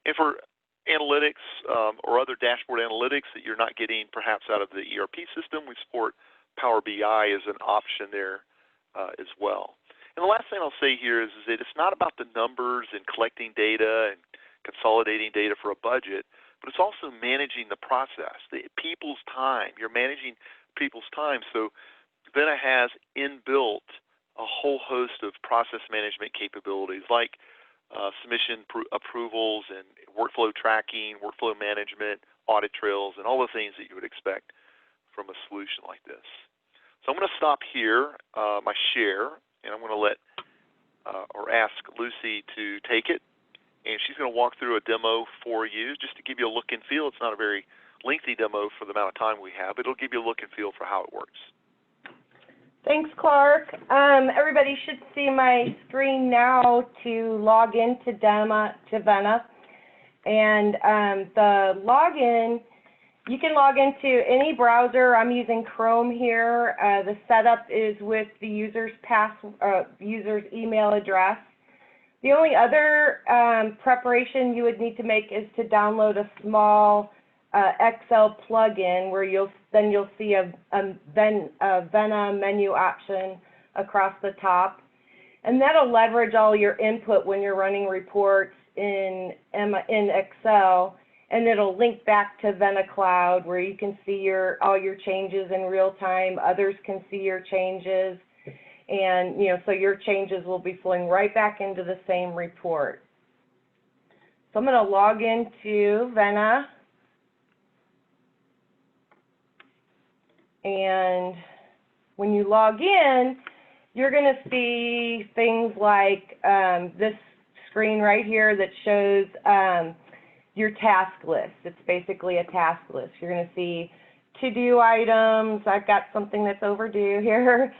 And for analytics or other dashboard analytics that you're not getting perhaps out of the ERP system, we support Power BI as an option there as well. And the last thing I'll say here is that it's not about the numbers and collecting data and consolidating data for a budget, but it's also managing the process, the people's time. You're managing people's time. So Vena has inbuilt a whole host of process management capabilities like submission approvals and workflow tracking, workflow management, audit trails, and all the things that you would expect from a solution like this. So I'm going to stop here, my share, and I'm going to let or ask Lucy to take it. And she's going to walk through a demo for you just to give you a look and feel. It's not a very lengthy demo for the amount of time we have, but it'll give you a look and feel for how it works. Thanks, Clark. Everybody should see my screen now to log into Vena. And the login, you can log into any browser. I'm using Chrome here. The setup is with the user's user's email address. The only other preparation you would need to make is to download a small Excel plugin where you'll see a Vena menu option across the top, and that'll leverage all your input when you're running reports in Excel, and it'll link back to Vena Cloud where you can see all your changes in real time. Others can see your changes. And, so your changes will be flowing right back into the same report. So I'm going to log into Vena. And when you log in, you're going to see things like this screen right here that shows your task list. It's basically a task list. You're going to see to-do items. I've got something that's overdue here.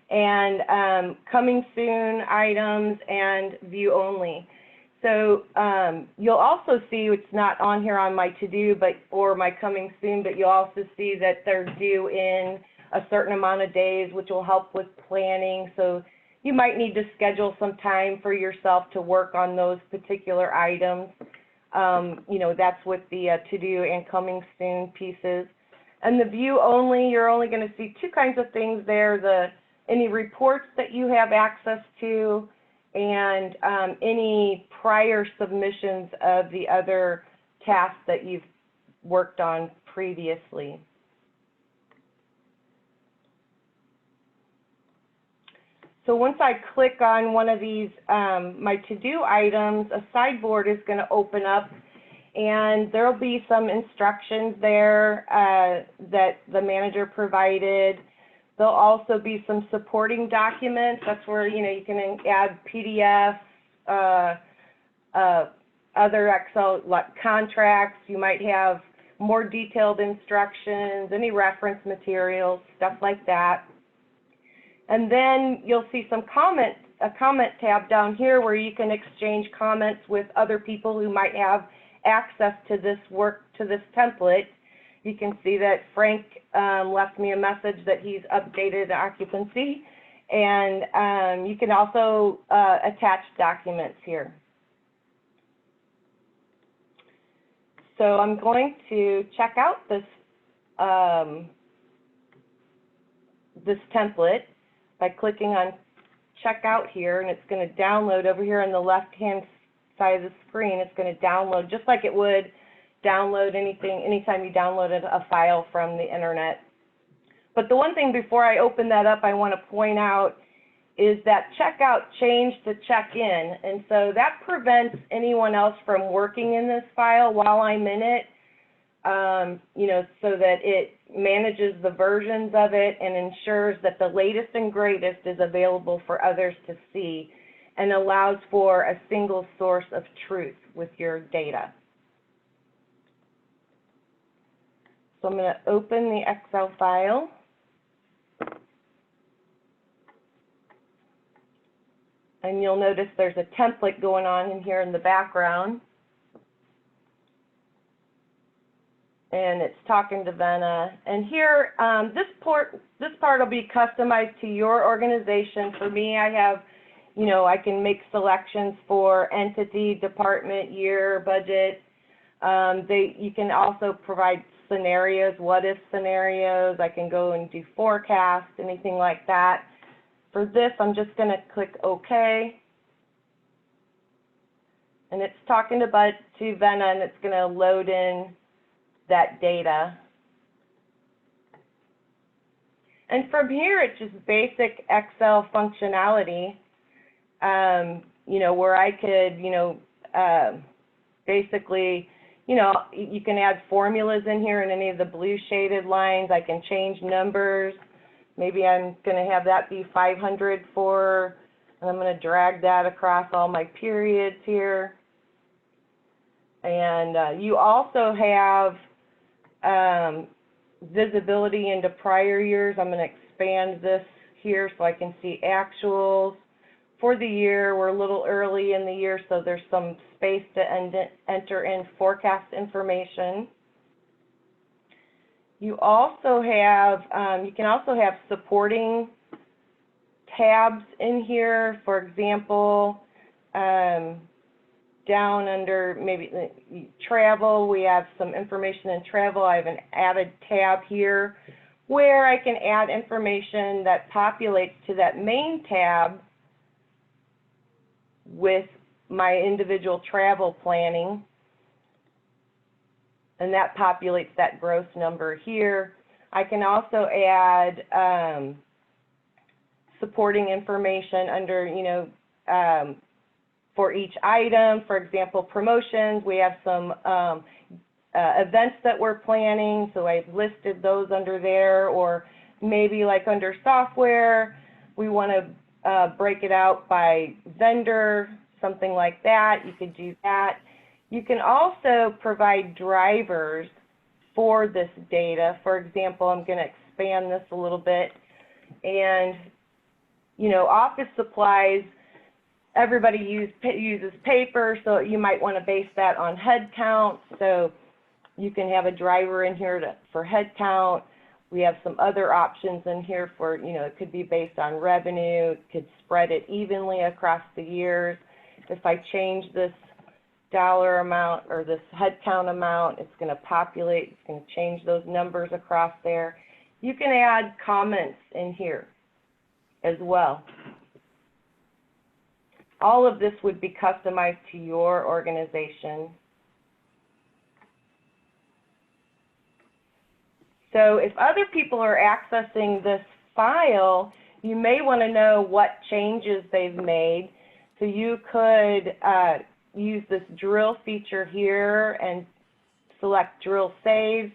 And coming soon items and view only. So you'll also see, it's not on here on my to-do or my coming soon, but you'll also see that they're due in a certain amount of days, which will help with planning. So you might need to schedule some time for yourself to work on those particular items. That's with the to-do and coming soon pieces. And the view only, you're only going to see two kinds of things there, any reports that you have access to, and any prior submissions of the other tasks that you've worked on previously. So once I click on one of these, my to-do items, a sideboard is going to open up, and there will be some instructions there that the manager provided. There'll also be some supporting documents. That's where, you can add PDF, other Excel contracts. You might have more detailed instructions, any reference materials, stuff like that. And then you'll see a comment tab down here where you can exchange comments with other people who might have access to this template. You can see that Frank left me a message that he's updated occupancy, and you can also attach documents here. So I'm going to check out this template by clicking on checkout here, and it's going to download over here on the left-hand side of the screen. It's going to download just like it would download anytime you downloaded a file from the internet. But the one thing before I open that up I want to point out is that checkout changed to check-in, and so that prevents anyone else from working in this file while I'm in it, so that it manages the versions of it and ensures that the latest and greatest is available for others to see and allows for a single source of truth with your data. So I'm going to open the Excel file. And you'll notice there's a template going on in here in the background. And it's talking to Vena. And here, this part will be customized to your organization. For me, I have, I can make selections for entity, department, year, budget. You can also provide scenarios, what-if scenarios. I can go and do forecast, anything like that. for this, I'm just going to click OK. And it's talking to Vena, and it's going to load in that data. And from here, it's just basic Excel functionality, you know, where I could, you know, basically, you know, you can add formulas in here in any of the blue shaded lines. I can change numbers. Maybe I'm going to have that be 500 for, and I'm going to drag that across all my periods here. And you also have visibility into prior years. I'm going to expand this here so I can see actuals. For the year, we're a little early in the year, so there's some space to enter in forecast information. You also have, you can also have supporting tabs in here. For example, down under maybe travel, we have some information in travel. I have an added tab here where I can add information that populates to that main tab with my individual travel planning, and that populates that gross number here. I can also add supporting information under, you know, for each item. For example, promotions, we have some events that we're planning, so I've listed those under there. Or maybe like under software, we want to break it out by vendor, something like that. You could do that. You can also provide drivers for this data. For example, I'm going to expand this a little bit. And, you know, office supplies, everybody uses paper, so you might want to base that on head count. So you can have a driver in here for head count. We have some other options in here for, you know, it could be based on revenue. It could spread it evenly across the years. If I change this dollar amount or this head count amount, it's going to populate, it's going to change those numbers across there. You can add comments in here as well. All of this would be customized to your organization. So if other people are accessing this file, you may want to know what changes they've made. So you could use this drill feature here and select drill saves.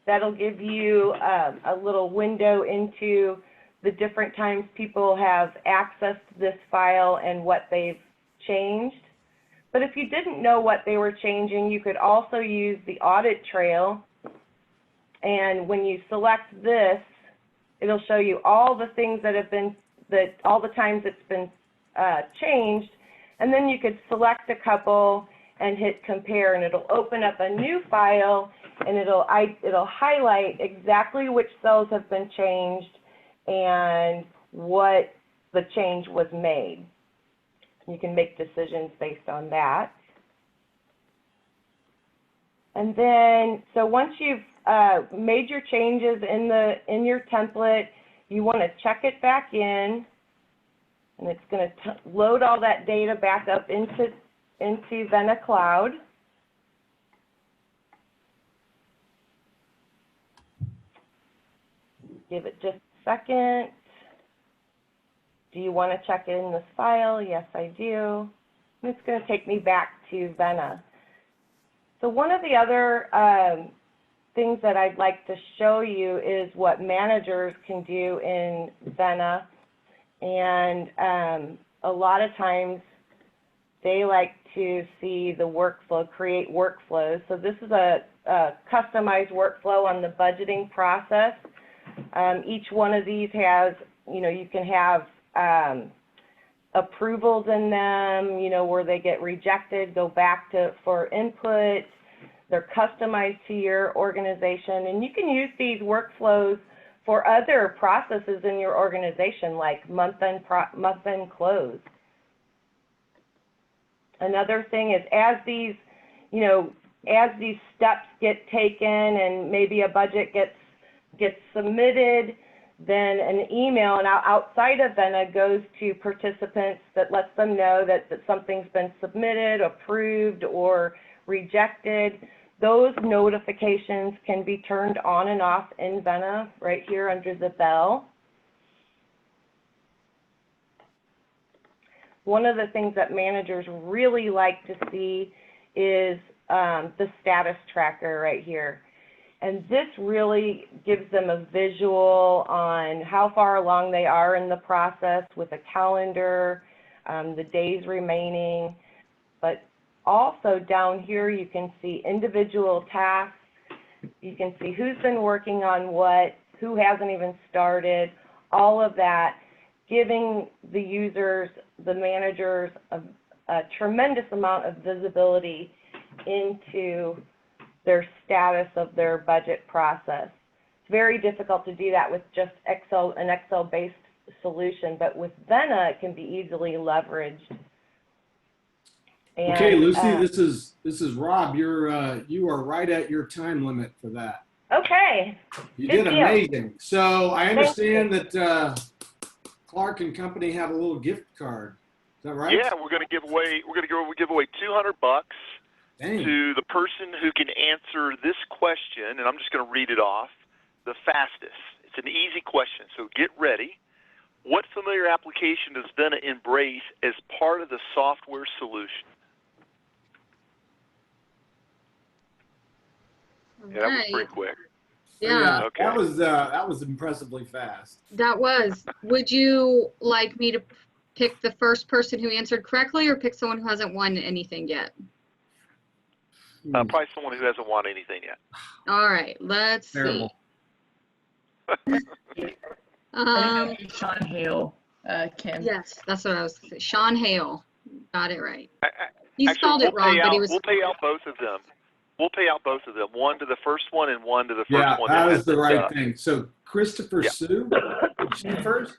That'll give you a little window into the different times people have accessed this file and what they've changed. But if you didn't know what they were changing, you could also use the audit trail. And when you select this, it'll show you all the things that have been, all the times it's been changed. And then you could select a couple and hit compare, and it'll open up a new file, and it'll highlight exactly which cells have been changed and what the change was made. You can make decisions based on that. And then, so once you've made your changes in your template, you want to check it back in, and it's going to load all that data back up into Vena Cloud. Give it just a second. Do you want to check it in this file? Yes, I do. And it's going to take me back to Vena. So one of the other things that I'd like to show you is what managers can do in Vena. And a lot of times they like to see the workflow, create workflows. So this is a customized workflow on the budgeting process. Each one of these has, you know, you can have approvals in them, you know, where they get rejected, go back to for input. They're customized to your organization, and you can use these workflows for other processes in your organization, like month-end close. Another thing is, as these, you know, as these steps get taken and maybe a budget gets submitted, then an email now outside of Vena goes to participants that lets them know that something's been submitted, approved, or rejected. Those notifications can be turned on and off in Vena right here under the bell. One of the things that managers really like to see is the status tracker right here. And this really gives them a visual on how far along they are in the process with a calendar, the days remaining. But also down here, you can see individual tasks. You can see who's been working on what, who hasn't even started, all of that, giving the users, the managers, a tremendous amount of visibility into their status of their budget process. It's very difficult to do that with just an Excel-based solution, but with Vena, it can be easily leveraged. And, okay, Lucy, this is Rob. You are right at your time limit for that. Okay. You Good did deal. amazing. So I understand that Clark and Company have a little gift card. Is that right? Yeah, we're going to give away $200 Dang. to the person who can answer this question, and I'm just going to read it off, the fastest. It's an easy question, so get ready. What familiar application does Vena embrace as part of the software solution? Yeah, that was pretty quick. Yeah. Okay. That was impressively fast. That was. Would you like me to pick the first person who answered correctly or pick someone who hasn't won anything yet? Probably someone who hasn't won anything yet. All right, let's Terrible. see. Sean Hale, Kim. Yes, that's what I was saying. Sean Hale. Got it right. He Actually, spelled it wrong, but he was. We'll pay out both of them. We'll pay out both of them. One to the first one and one to the first one. Yeah, that is the hasn't, right thing. So Christopher Yeah. Sue, she first?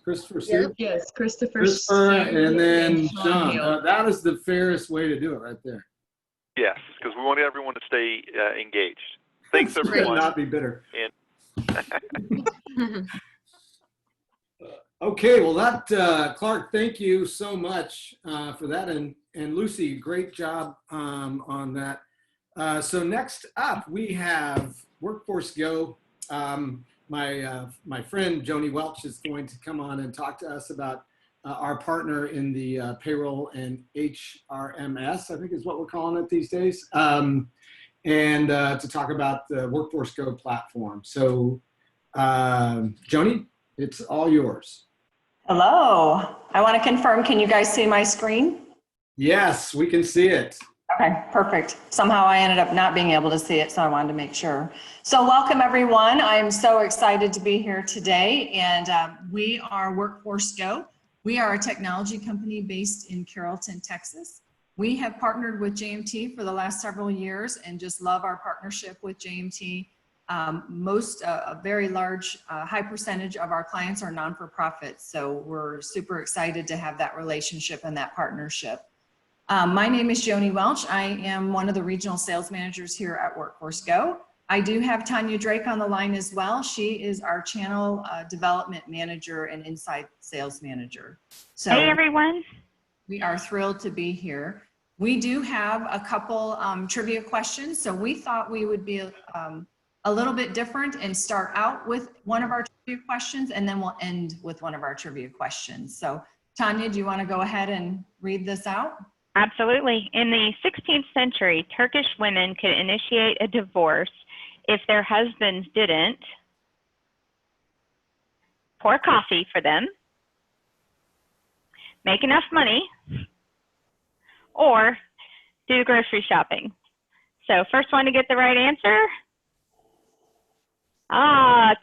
Christopher Sue? Yes, Christopher Christopher, and then Sean Sean. Hale. That is the fairest way to do it right there. Yes, because we want everyone to stay engaged. Thanks, Could everyone. not be bitter. And Okay, well that, Clark, thank you so much for that. And Lucy, great job on that. So next up, we have Workforce Go. My friend Joni Welch is going to come on and talk to us about our partner in the payroll and HRMS, I think is what we're calling it these days, and to talk about the Workforce Go platform. So Joni, it's all yours. Hello. I want to confirm, can you guys see my screen? Yes, we can see it. Okay, perfect. Somehow I ended up not being able to see it, so I wanted to make sure. So welcome everyone. I'm so excited to be here today, and we are Workforce Go. We are a technology company based in Carrollton, Texas. We have partnered with JMT for the last several years and just love our partnership with JMT. A very large, high percentage of our clients are non-for-profit, so we're super excited to have that relationship and that partnership. My name is Joni Welch. I am one of the regional sales managers here at Workforce Go. I do have Tanya Drake on the line as well. She is our channel development manager and inside sales manager. So hey everyone. We are thrilled to be here. We do have a couple trivia questions, so we thought we would be a little bit different and start out with one of our trivia questions, and then we'll end with one of our trivia questions. So Tanya, do you want to go ahead and read this out? Absolutely. In the 16th century, Turkish women could initiate a divorce if their husbands didn't pour coffee for them, make enough money, or do grocery shopping. So first one to get the right answer.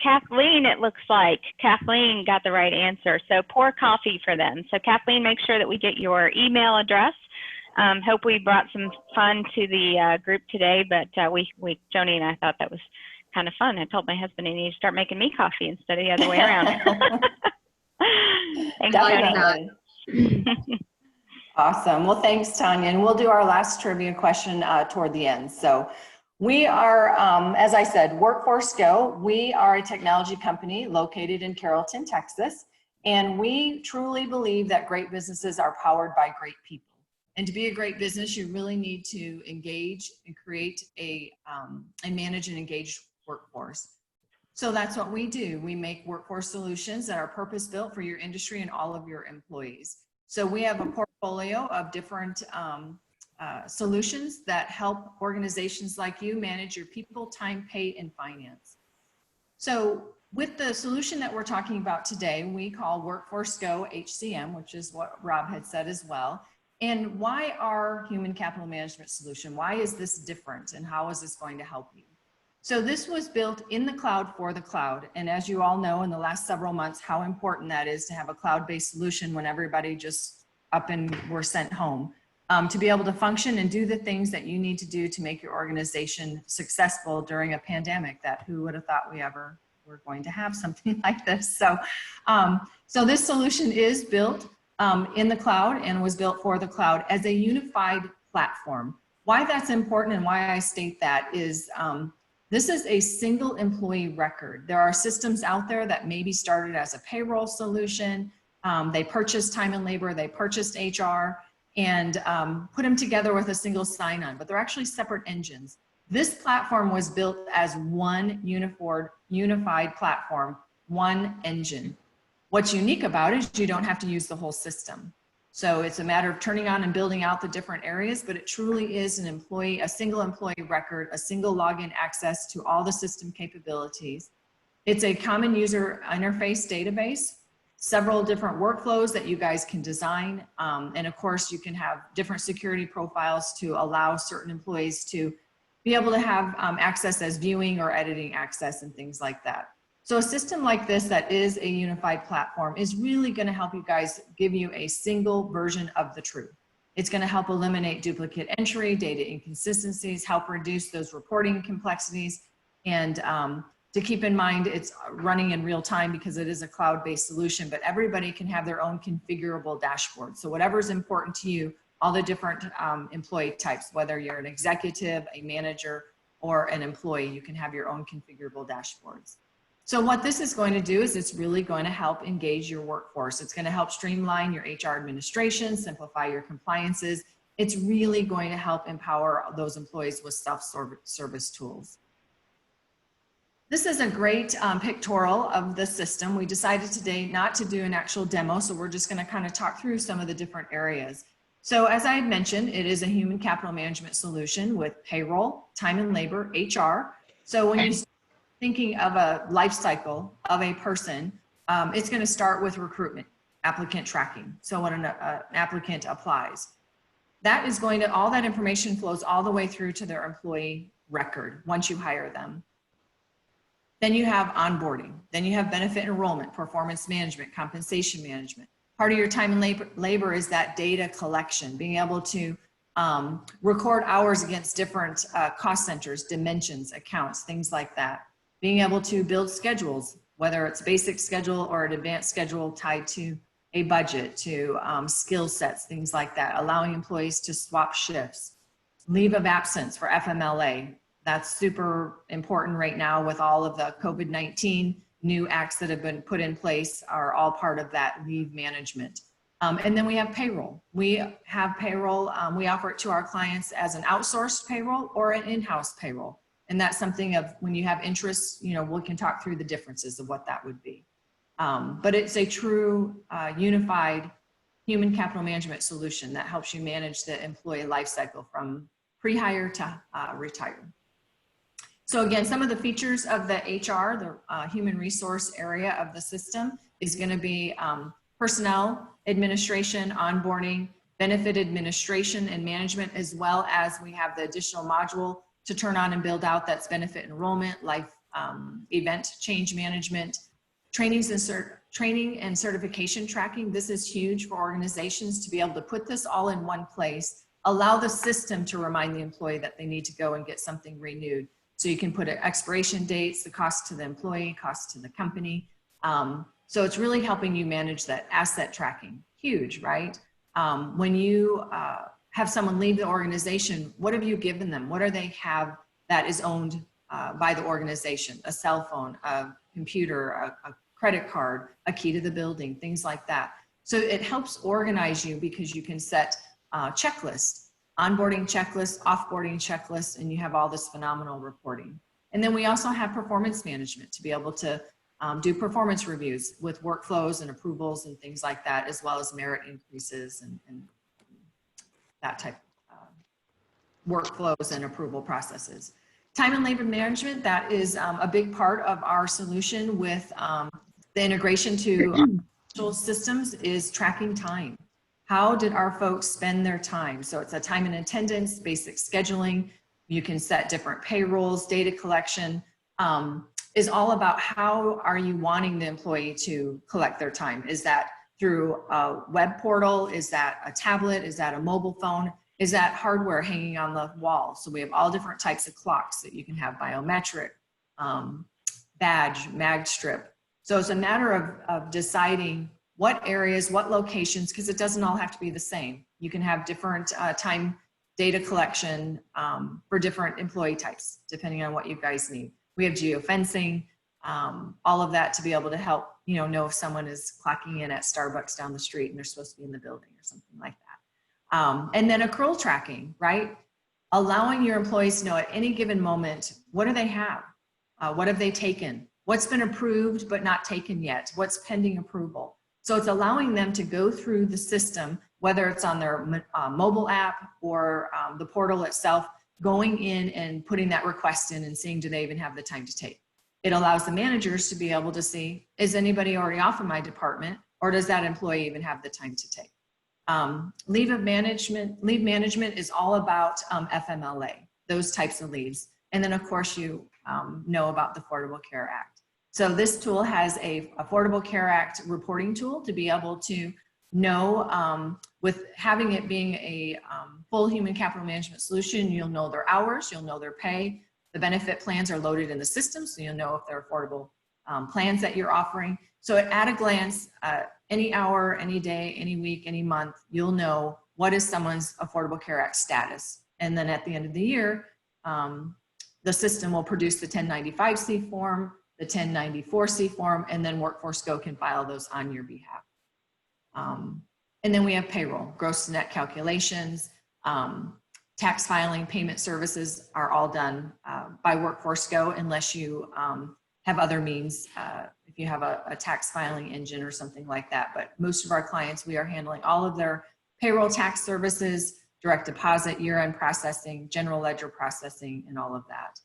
Kathleen, it looks like. Kathleen got the right answer. So pour coffee for them. So Kathleen, make sure that we get your email address. Hope we brought some fun to the group today, but Joni and I thought that was kind of fun. I told my husband he needed to start making me coffee instead of the other way around. Thanks, Joni. Awesome. Well, thanks, Tanya. And we'll do our last trivia question toward the end. So We are, as I said, Workforce Go. We are a technology company located in Carrollton, Texas, and we truly believe that great businesses are powered by great people. And to be a great business, you really need to engage and create and manage an engaged workforce. So that's what we do. We make workforce solutions that are purpose-built for your industry and all of your employees. So we have a portfolio of different solutions that help organizations like you manage your people, time, pay, and finance. So with the solution that we're talking about today, we call Workforce Go HCM, which is what Rob had said as well. And why our human capital management solution? Why is this different and how is this going to help you? So this was built in the cloud for the cloud. And as you all know, in the last several months, how important that is to have a cloud-based solution when everybody just up and were sent home. To be able to function and do the things that you need to do to make your organization successful during a pandemic that who would have thought we ever were going to have something like this. So, so this solution is built in the cloud and was built for the cloud as a unified platform. Why that's important and why I state that is this is a single employee record. There are systems out there that maybe started as a payroll solution. They purchased time and labor, they purchased HR, and put them together with a single sign-on, but they're actually separate engines. This platform was built as one unified platform, one engine. What's unique about it is you don't have to use the whole system. So it's a matter of turning on and building out the different areas, but it truly is a single employee record, a single login access to all the system capabilities. It's a common user interface database, several different workflows that you guys can design. And of course you can have different security profiles to allow certain employees to be able to have access as viewing or editing access and things like that. So a system like this that is a unified platform is really going to help you guys give you a single version of the truth. It's going to help eliminate duplicate entry, data inconsistencies, help reduce those reporting complexities, and to keep in mind it's running in real time because it is a cloud-based solution, but everybody can have their own configurable dashboard. So whatever is important to you, all the different employee types, whether you're an executive, a manager, or an employee, you can have your own configurable dashboards. So what this is going to do is it's really going to help engage your workforce. It's going to help streamline your HR administration, simplify your compliances. It's really going to help empower those employees with self-service tools. This is a great pictorial of the system. We decided today not to do an actual demo, so we're just going to kind of talk through some of the different areas. So as I had mentioned, it is a human capital management solution with payroll, time and labor, HR. So when you're thinking of a life cycle of a person, it's going to start with recruitment, applicant tracking. So when an applicant applies, that is going to, all that information flows all the way through to their employee record once you hire them. Then you have onboarding. Then you have benefit enrollment, performance management, compensation management. Part of your time and labor is that data collection, being able to record hours against different cost centers, dimensions, accounts, things like that. Being able to build schedules, whether it's basic schedule or an advanced schedule tied to a budget, to skill sets, things like that, allowing employees to swap shifts. Leave of absence for FMLA. That's super important right now with all of the COVID-19 new acts that have been put in place are all part of that leave management. And then we have payroll. We have payroll, we offer it to our clients as an outsourced payroll or an in-house payroll. And that's something of when you have interests, you know, we can talk through the differences of what that would be. But it's a true unified human capital management solution that helps you manage the employee life cycle from pre-hire to retire. So again, some of the features of the HR, the human resource area of the system is going to be personnel administration, onboarding, benefit administration and management, as well as we have the additional module to turn on and build out that's benefit enrollment, life event change management, training and certification tracking. This is huge for organizations to be able to put this all in one place, allow the system to remind the employee that they need to go and get something renewed. So you can put expiration dates, the cost to the employee, cost to the company. So it's really helping you manage that asset tracking. Huge, right? When you have someone leave the organization, what have you given them? What do they have that is owned by the organization, a cell phone, a computer, a credit card, a key to the building, things like that. So it helps organize you because you can set checklists, onboarding checklists, offboarding checklists, and you have all this phenomenal reporting. And then we also have performance management to be able to do performance reviews with workflows and approvals and things like that, as well as merit increases and that type of workflows and approval processes. Time and labor management, that is a big part of our solution with the integration to our systems is tracking time. How did our folks spend their time? So it's a time and attendance, basic scheduling. You can set different payrolls, data collection is all about how are you wanting the employee to collect their time? Is that through a web portal? Is that a tablet? Is that a mobile phone? Is that hardware hanging on the wall? So we have all different types of clocks that you can have, biometric, badge, mag strip. So it's a matter of deciding what areas, what locations, because it doesn't all have to be the same. You can have different time data collection for different employee types, depending on what you guys need. We have geofencing, all of that to be able to help, know if someone is clocking in at Starbucks down the street and they're supposed to be in the building or something like that. And then accrual tracking, right? Allowing your employees to know at any given moment, what do they have? What have they taken? What's been approved but not taken yet? What's pending approval? So it's allowing them to go through the system, whether it's on their mobile app or the portal itself, going in and putting that request in and seeing, do they even have the time to take? It allows the managers to be able to see, is anybody already off of my department, or does that employee even have the time to take? Leave management is all about FMLA, those types of leaves. And then of course you know about the Affordable Care Act. So this tool has a Affordable Care Act reporting tool to be able to know, with having it being a full human capital management solution, you'll know their hours, you'll know their pay, the benefit plans are loaded in the system, so you'll know if they're affordable plans that you're offering. So at a glance, any hour, any day, any week, any month, you'll know what is someone's Affordable Care Act status. And then at the end of the year, the system will produce the 1095-C form, the 1094-C form, and then Workforce Go can file those on your behalf. And then we have payroll, gross to net calculations, tax filing, payment services are all done by Workforce Go unless you have other means, if you have a tax filing engine or something like that. But most of our clients, we are handling all of their payroll tax services, direct deposit, year-end processing, general ledger processing, and all of that.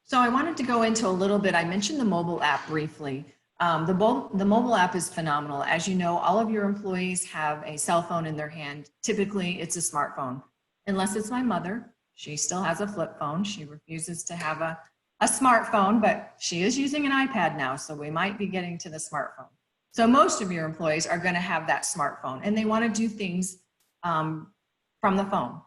So I wanted to go into a little bit, I mentioned the mobile app briefly. The mobile app is phenomenal. As you know, all of your employees have a cell phone in their hand. Typically, it's a smartphone. Unless it's my mother, she still has a flip phone. She refuses to have a smartphone, but she is using an iPad now, so we might be getting to the smartphone. So most of your employees are going to have that smartphone, and they want to do things from the phone.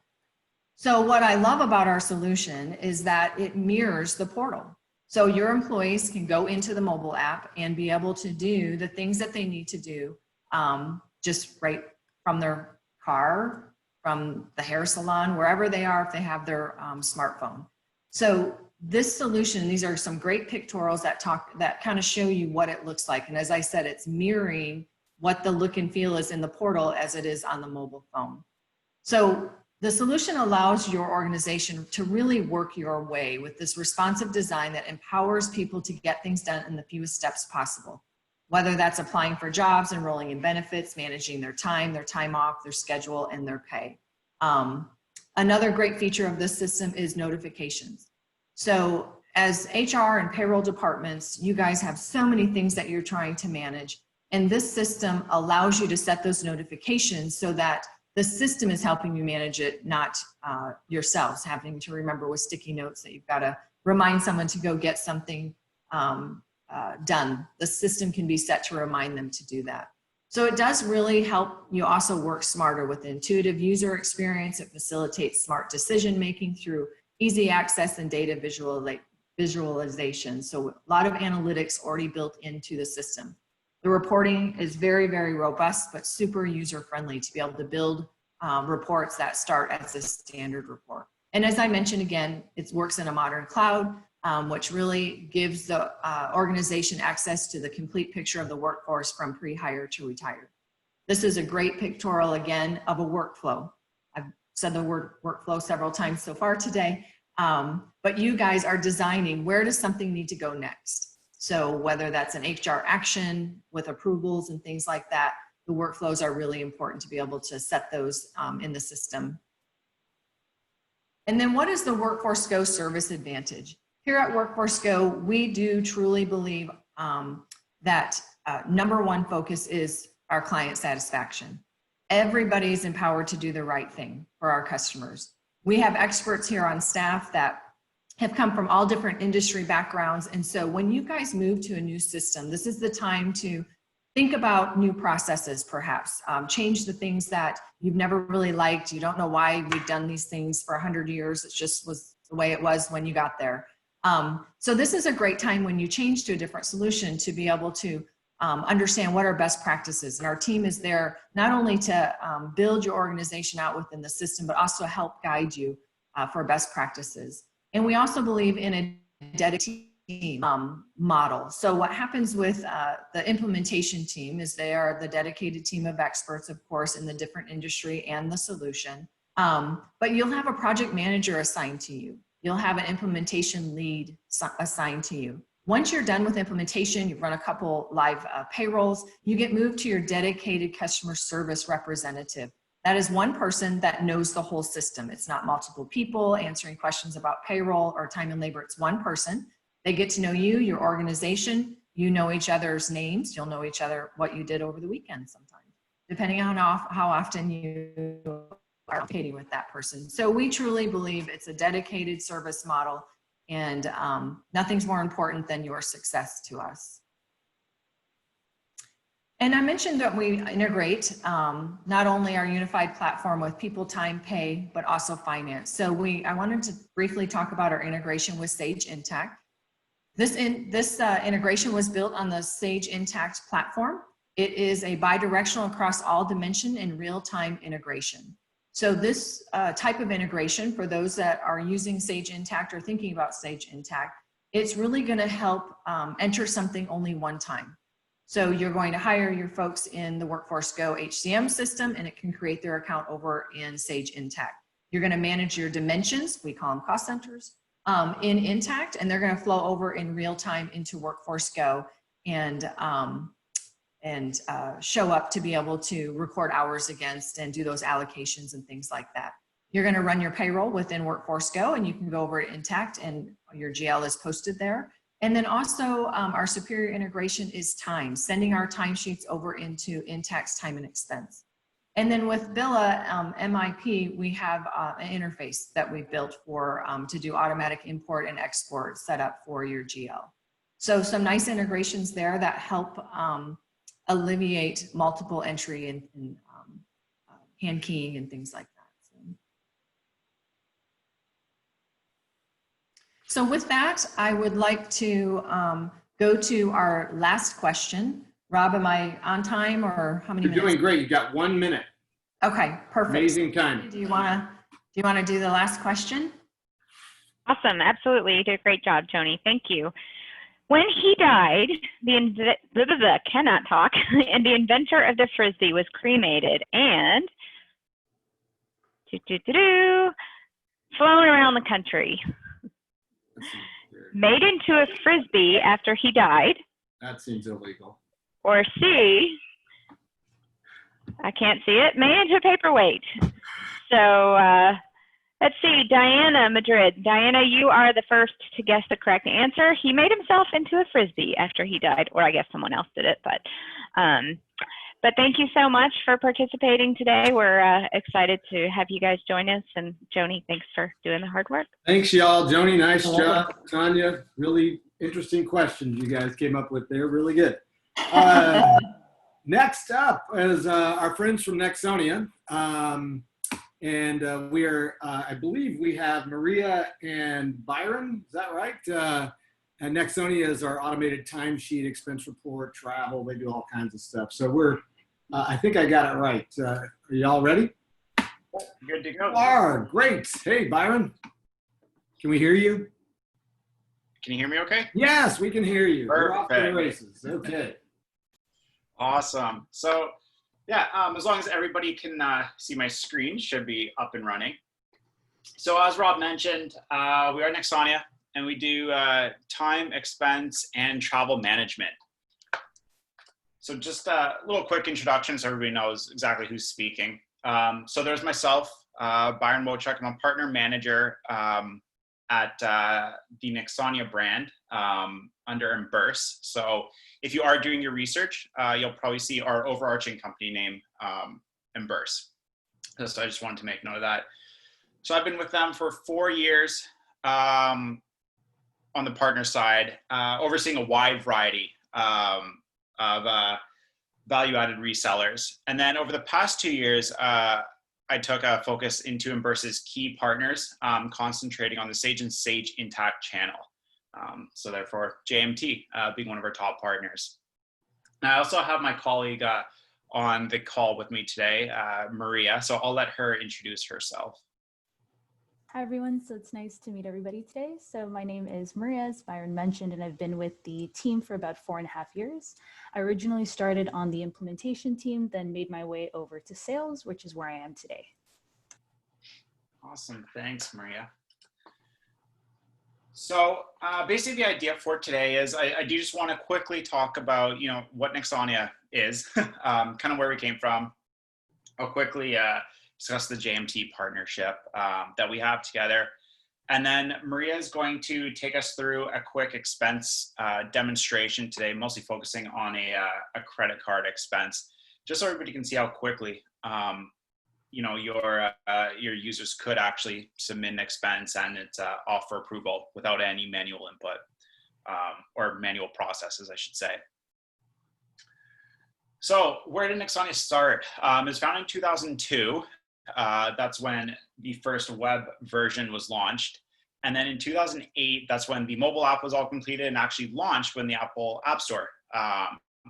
So what I love about our solution is that it mirrors the portal. So your employees can go into the mobile app and be able to do the things that they need to do just right from their car, from the hair salon, wherever they are, if they have their smartphone. So this solution, these are some great pictorials that kind of show you what it looks like. And as I said, it's mirroring what the look and feel is in the portal as it is on the mobile phone. So the solution allows your organization to really work your way with this responsive design that empowers people to get things done in the fewest steps possible. Whether that's applying for jobs, enrolling in benefits, managing their time off, their schedule, and their pay. Another great feature of this system is notifications. So as HR and payroll departments, you guys have so many things that you're trying to manage. And this system allows you to set those notifications so that the system is helping you manage it, not yourselves having to remember with sticky notes that you've got to remind someone to go get something done. The system can be set to remind them to do that. So it does really help you also work smarter with intuitive user experience. It facilitates smart decision-making through easy access and data visualization. So a lot of analytics already built into the system. The reporting is very, very robust, but super user-friendly to be able to build reports that start as a standard report. And as I mentioned again, it works in a modern cloud, which really gives the organization access to the complete picture of the workforce from pre-hire to retire. This is a great pictorial, again, of a workflow. I've said the word workflow several times so far today, but you guys are designing where does something need to go next. So whether that's an HR action with approvals and things like that, the workflows are really important to be able to set those in the system. And then what is the Workforce Go service advantage? Here at Workforce Go, we do truly believe that number one focus is our client satisfaction. Everybody is empowered to do the right thing for our customers. We have experts here on staff that have come from all different industry backgrounds. And so when you guys move to a new system, this is the time to think about new processes, perhaps. Change the things that you've never really liked. You don't know why we've done these things for 100 years. It just was the way it was when you got there. So this is a great time when you change to a different solution to be able to understand what are best practices. And our team is there not only to build your organization out within the system, but also help guide you for best practices. And we also believe in a dedicated team model. So what happens with the implementation team is they are the dedicated team of experts, of course, in the different industry and the solution. But you'll have a project manager assigned to you. You'll have an implementation lead assigned to you. Once you're done with implementation, you've run a couple live payrolls, you get moved to your dedicated customer service representative. That is one person that knows the whole system. It's not multiple people answering questions about payroll or time and labor. It's one person. They get to know you, your organization. You know each other's names. You'll know each other what you did over the weekend sometimes, depending on how often you are communicating with that person. So we truly believe it's a dedicated service model, and nothing's more important than your success to us. And I mentioned that we integrate not only our unified platform with people, time, pay, but also finance. So I wanted to briefly talk about our integration with Sage Intacct. This integration was built on the Sage Intacct platform. It is a bidirectional across all dimension and real-time integration. So this type of integration, for those that are using Sage Intacct or thinking about Sage Intacct, it's really going to help enter something only one time. So you're going to hire your folks in the Workforce Go HCM system, and it can create their account over in Sage Intacct. You're going to manage your dimensions, we call them cost centers, in Intacct, and they're going to flow over in real time into Workforce Go and show up to be able to record hours against and do those allocations and things like that. You're going to run your payroll within Workforce Go, and you can go over to Intacct and your GL is posted there. And then also our superior integration is time, sending our timesheets over into Intacct's time and expense. And then with Billa MIP, we have an interface that we've built for to do automatic import and export set up for your GL. So some nice integrations there that help alleviate multiple entry and hand keying and things like that. So with that, I would like to go to our last question. Rob, am I on time or how many minutes? You're doing great. You got 1 minute. Okay, perfect. Amazing time. Do you want to do the last question? Awesome, absolutely. You did a great job, Joni. Thank you. When he died, cannot talk, and the inventor of the Frisbee was cremated and flown around the country. Made into a Frisbee after he died. That seems illegal. Or C, I can't see it, made into a paperweight. So let's see, Diana Madrid. Diana, you are the first to guess the correct answer. He made himself into a Frisbee after he died, or I guess someone else did it, but thank you so much for participating today. We're excited to have you guys join us. And Joni, thanks for doing the hard work. Thanks, y'all. Joni, nice job. Tanya, really interesting questions you guys came up with there. Really good. Next up is our friends from Nexonia. And we are, I believe we have Maria and Byron. Is that right? And Nexonia is our automated timesheet, expense report, travel. They do all kinds of stuff. So we're, I think I got it right. Are y'all ready? Good to go. Great. Hey, Byron. Can we hear you? Can you hear me okay? Yes, we can hear you. We're off to the Perfect. races. Okay. Awesome. So yeah, as long as everybody can see my screen, should be up and running. So as Rob mentioned, we are Nexonia, and we do time, expense, and travel management. So just a little quick introduction so everybody knows exactly who's speaking. So there's myself, Byron Wojcik. I'm a partner manager at the Nexonia brand under Emburse. So if you are doing your research, you'll probably see our overarching company name, Emburse. So I just wanted to make note of that. So I've been with them for 4 years on the partner side, overseeing a wide variety of value-added resellers. And then over the past 2 years, I took a focus into Emburse's key partners, concentrating on the Sage and Sage Intacct channel. So therefore, JMT being one of our top partners. And I also have my colleague on the call with me today, Maria. So I'll let her introduce herself. Hi, everyone. So it's nice to meet everybody today. So my name is Maria, as Byron mentioned, and I've been with the team for about 4.5 years. I originally started on the implementation team, then made my way over to sales, which is where I am today. Awesome. Thanks, Maria. So basically the idea for today is I do just want to quickly talk about, what Nexonia is, kind of where we came from. I'll quickly discuss the JMT partnership that we have together. And then Maria is going to take us through a quick expense demonstration today, mostly focusing on a credit card expense, just so everybody can see how quickly your users could actually submit an expense and it's off for approval without any manual input or manual processes, I should say. So where did Nexonia start? It was founded in 2002. That's when the first web version was launched. And then in 2008, that's when the mobile app was all completed and actually launched when the Apple App Store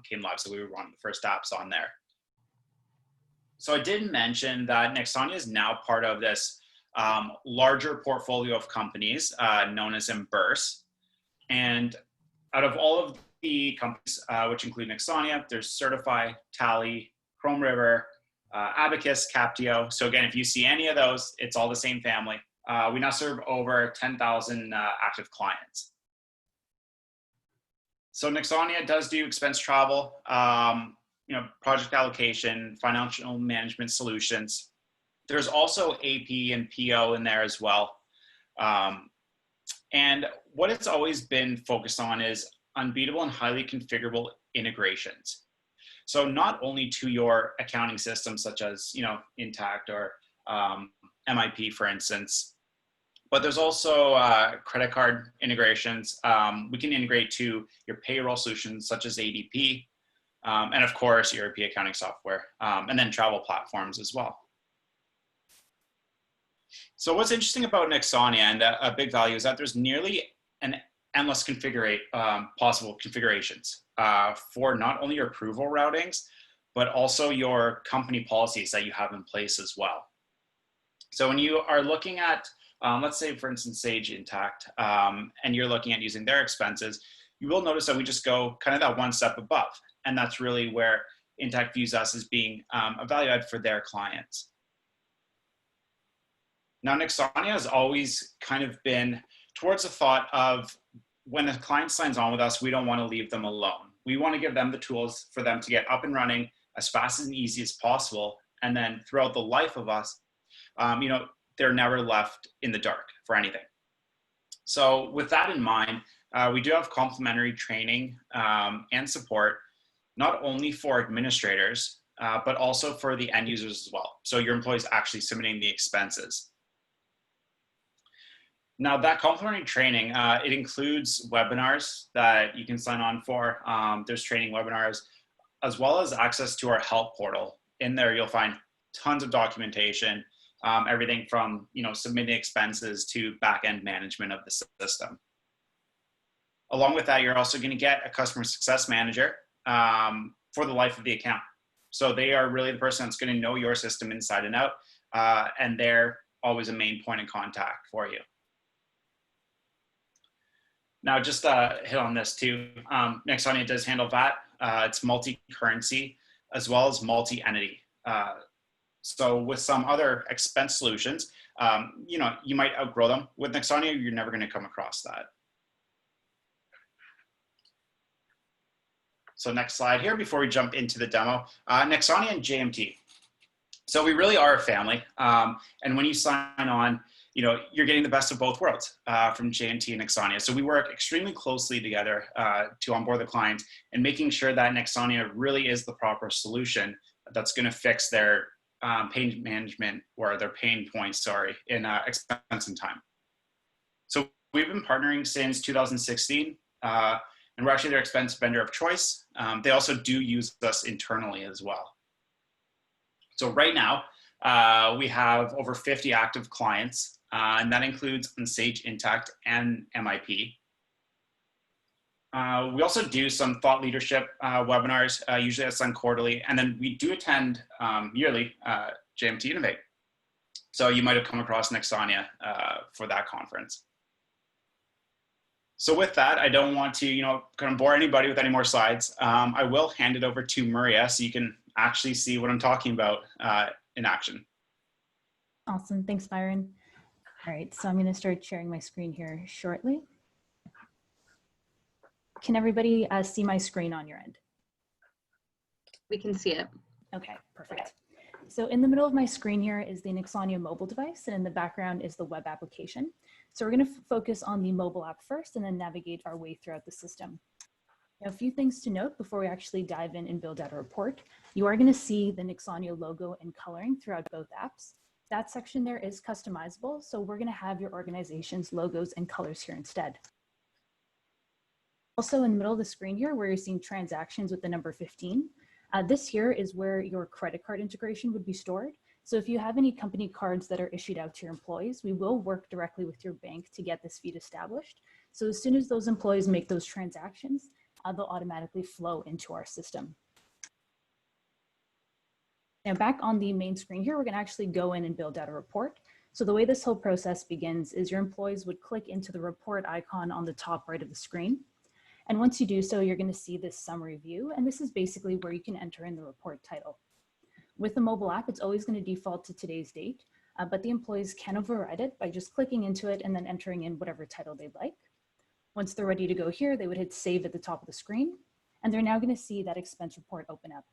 came live. So we were one of the first apps on there. So I did mention that Nexonia is now part of this larger portfolio of companies known as Emburse. And out of all of the companies, which include Nexonia, there's Certify, Tally, Chrome River, Abacus, Captio. So again, if you see any of those, it's all the same family. We now serve over 10,000 active clients. So Nexonia does do expense travel, project allocation, financial management solutions. There's also AP and PO in there as well. And what it's always been focused on is unbeatable and highly configurable integrations. So not only to your accounting systems such as, Intacct or MIP, for instance, but there's also credit card integrations. We can integrate to your payroll solutions such as ADP, and of course, ERP accounting software, and then travel platforms as well. So what's interesting about Nexonia and a big value is that there's nearly an endless possible configurations for not only your approval routings, but also your company policies that you have in place as well. So when you are looking at, let's say for instance, Sage Intacct, and you're looking at using their expenses, you will notice that we just go kind of that one step above. And that's really where Intacct views us as being a value add for their clients. Now, Nexonia has always kind of been towards the thought of when a client signs on with us, we don't want to leave them alone. We want to give them the tools for them to get up and running as fast and easy as possible. And then throughout the life of us, they're never left in the dark for anything. So with that in mind, we do have complimentary training and support, not only for administrators, but also for the end users as well. So your employees actually submitting the expenses. Now that complimentary training, it includes webinars that you can sign on for. There's training webinars, as well as access to our help portal. In there, you'll find tons of documentation, everything from submitting expenses to back-end management of the system. Along with that, you're also going to get a customer success manager for the life of the account. So they are really the person that's going to know your system inside and out, and they're always a main point of contact for you. Now, just hit on this too. Nexonia does handle VAT. It's multi-currency as well as multi-entity. So with some other expense solutions, you know, you might outgrow them. With Nexonia, you're never going to come across that. So next slide here before we jump into the demo, Nexonia and JMT. So we really are a family. And when you sign on, you know, you're getting the best of both worlds from JMT and Nexonia. So we work extremely closely together to onboard the client and making sure that Nexonia really is the proper solution that's going to fix their pain management or their pain points, sorry, in expense and time. So we've been partnering since 2016, and we're actually their expense vendor of choice. They also do use us internally as well. So right now, we have over 50 active clients, and that includes Sage, Intacct, and MIP. We also do some thought leadership webinars, usually that's done quarterly, and then we do attend yearly JMT Innovate. So you might have come across Nexonia for that conference. So with that, I don't want to, you know, kind of bore anybody with any more slides. I will hand it over to Maria so you can actually see what I'm talking about in action. Awesome, thanks, Byron. All right, so I'm going to start sharing my screen here shortly. Can everybody see my screen on your end? We can see it. Okay, perfect. So in the middle of my screen here is the Nexonia mobile device, and in the background is the web application. So we're going to focus on the mobile app first and then navigate our way throughout the system. Now, a few things to note before we actually dive in and build out a report. You are going to see the Nexonia logo and coloring throughout both apps. That section there is customizable, so we're going to have your organization's logos and colors here instead. Also in the middle of the screen here, where you're seeing transactions with the number 15, this here is where your credit card integration would be stored. So if you have any company cards that are issued out to your employees, we will work directly with your bank to get this feed established. So as soon as those employees make those transactions, they'll automatically flow into our system. Now back on the main screen here, we're going to actually go in and build out a report. So the way this whole process begins is your employees would click into the report icon on the top right of the screen. And once you do so, you're going to see this summary view. And this is basically where you can enter in the report title. With the mobile app, it's always going to default to today's date, but the employees can override it by just clicking into it and then entering in whatever title they'd like. Once they're ready to go here, they would hit save at the top of the screen, and they're now going to see that expense report open up.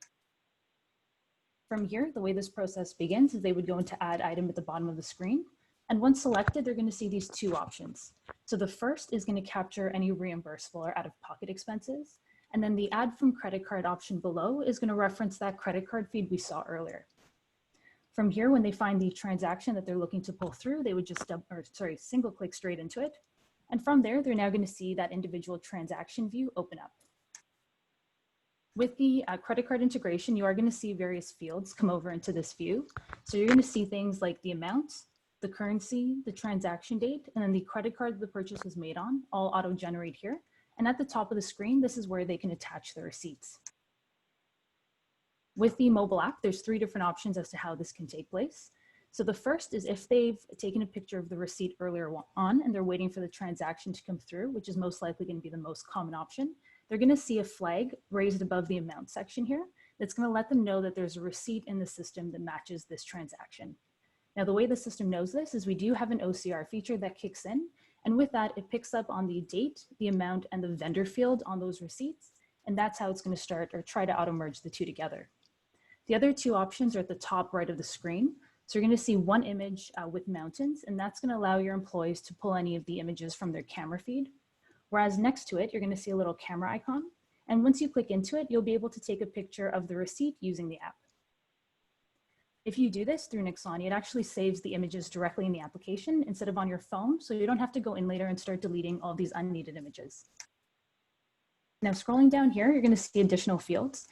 From here, the way this process begins is they would go into add item at the bottom of the screen. And once selected, they're going to see these two options. So the first is going to capture any reimbursable or out-of-pocket expenses. And then the add from credit card option below is going to reference that credit card feed we saw earlier. From here, when they find the transaction that they're looking to pull through, they would just single click straight into it. And from there, they're now going to see that individual transaction view open up. With the credit card integration, you are going to see various fields come over into this view. So you're going to see things like the amount, the currency, the transaction date, and then the credit card the purchase was made on, all auto-generate here. And at the top of the screen, this is where they can attach their receipts. With the mobile app, there's 3 different options as to how this can take place. So the first is if they've taken a picture of the receipt earlier on and they're waiting for the transaction to come through, which is most likely going to be the most common option, they're going to see a flag raised above the amount section here that's going to let them know that there's a receipt in the system that matches this transaction. Now, the way the system knows this is we do have an OCR feature that kicks in. And with that, it picks up on the date, the amount, and the vendor field on those receipts. And that's how it's going to start or try to auto-merge the two together. The other 2 options are at the top right of the screen. So you're going to see one image with mountains, and that's going to allow your employees to pull any of the images from their camera feed. Whereas next to it, you're going to see a little camera icon. And once you click into it, you'll be able to take a picture of the receipt using the app. If you do this through Nexonia, it actually saves the images directly in the application instead of on your phone, so you don't have to go in later and start deleting all these unneeded images. Now, scrolling down here, you're going to see additional fields.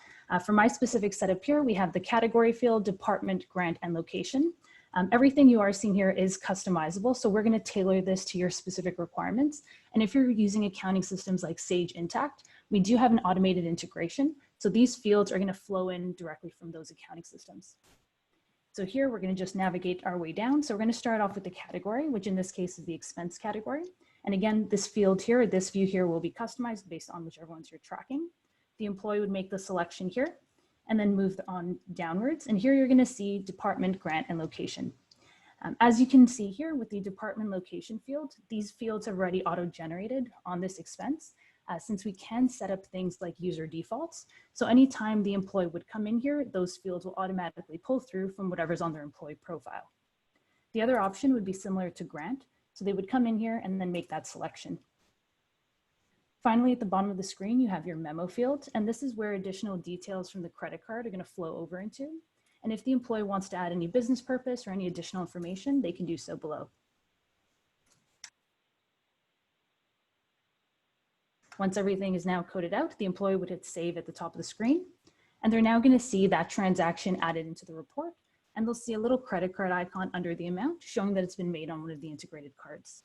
For my specific setup here, we have the category field, department, grant, and location. Everything you are seeing here is customizable, so we're going to tailor this to your specific requirements. And if you're using accounting systems like Sage Intacct, we do have an automated integration, so these fields are going to flow in directly from those accounting systems. So here we're going to just navigate our way down. So we're going to start off with the category, which in this case is the expense category. And again, this field here, this view here will be customized based on whichever ones you're tracking. The employee would make the selection here and then move on downwards. And here you're going to see department, grant, and location. As you can see here with the department location field, these fields are already auto-generated on this expense since we can set up things like user defaults. So anytime the employee would come in here, those fields will automatically pull through from whatever's on their employee profile. The other option would be similar to grant. So they would come in here and then make that selection. Finally, at the bottom of the screen, you have your memo field, and this is where additional details from the credit card are going to flow over into. And if the employee wants to add any business purpose or any additional information, they can do so below. Once everything is now coded out, the employee would hit save at the top of the screen, and they're now going to see that transaction added into the report, and they'll see a little credit card icon under the amount showing that it's been made on one of the integrated cards.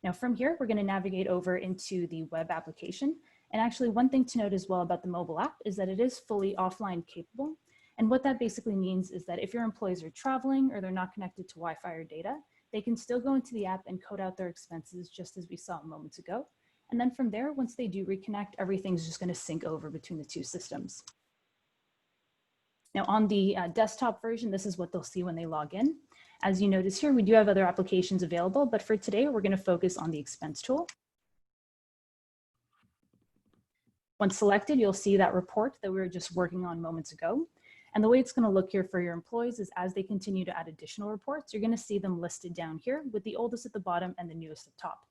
Now from here, we're going to navigate over into the web application. And actually one thing to note as well about the mobile app is that it is fully offline capable. And what that basically means is that if your employees are traveling or they're not connected to Wi-Fi or data, they can still go into the app and code out their expenses just as we saw moments ago. And then from there, once they do reconnect, everything's just going to sync over between the two systems. Now on the desktop version, this is what they'll see when they log in. As you notice here, we do have other applications available, but for today, we're going to focus on the expense tool. Once selected, you'll see that report that we were just working on moments ago. And the way it's going to look here for your employees is as they continue to add additional reports, you're going to see them listed down here with the oldest at the bottom and the newest at the top.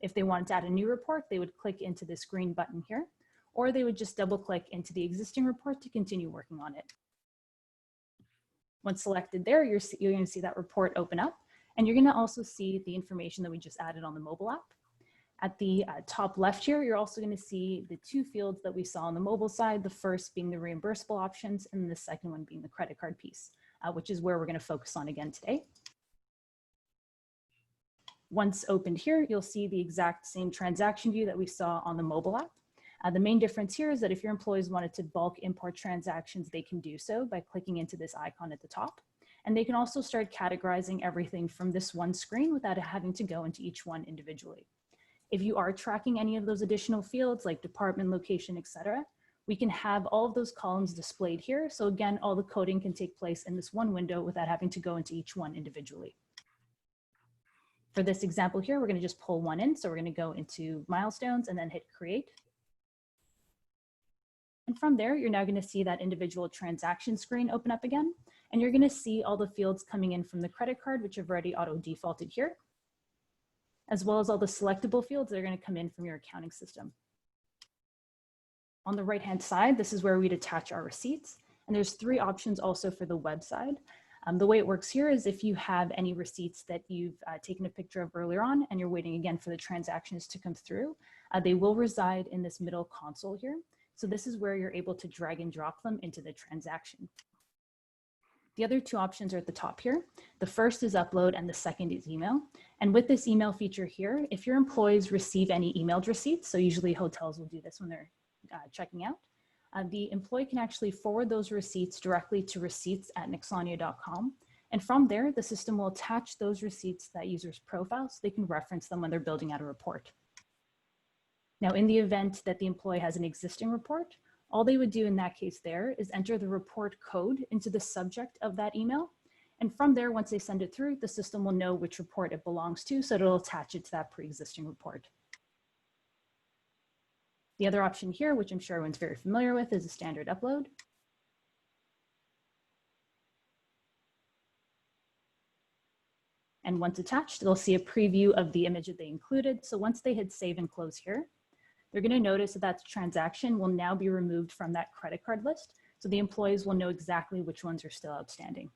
If they wanted to add a new report, they would click into this green button here, or they would just double click into the existing report to continue working on it. Once selected there, you're going to see that report open up, and you're going to also see the information that we just added on the mobile app. At the top left here, you're also going to see the two fields that we saw on the mobile side, the first being the reimbursable options, and the second one being the credit card piece, which is where we're going to focus on again today. Once opened here, you'll see the exact same transaction view that we saw on the mobile app. The main difference here is that if your employees wanted to bulk import transactions, they can do so by clicking into this icon at the top. And they can also start categorizing everything from this one screen without having to go into each one individually. If you are tracking any of those additional fields like department, location, etc., we can have all of those columns displayed here. So again, all the coding can take place in this one window without having to go into each one individually. For this example here, we're going to just pull one in. So we're going to go into milestones and then hit create. And from there, you're now going to see that individual transaction screen open up again. And you're going to see all the fields coming in from the credit card, which have already auto defaulted here, as well as all the selectable fields that are going to come in from your accounting system. On the right-hand side, this is where we'd attach our receipts. And there's three options also for the website. The way it works here is if you have any receipts that you've taken a picture of earlier on and you're waiting again for the transactions to come through, they will reside in this middle console here. So this is where you're able to drag and drop them into the transaction. The other two options are at the top here. The first is upload and the second is email. And with this email feature here, if your employees receive any emailed receipts, so usually hotels will do this when they're checking out, the employee can actually forward those receipts directly to receipts@nexonia.com. And from there, the system will attach those receipts to that user's profile so they can reference them when they're building out a report. Now, in the event that the employee has an existing report, all they would do in that case there is enter the report code into the subject of that email. And from there, once they send it through, the system will know which report it belongs to, so it'll attach it to that pre-existing report. The other option here, which I'm sure everyone's very familiar with, is a standard upload. And once attached, they'll see a preview of the image that they included. So once they hit save and close here, they're going to notice that that transaction will now be removed from that credit card list. So the employees will know exactly which ones are still outstanding.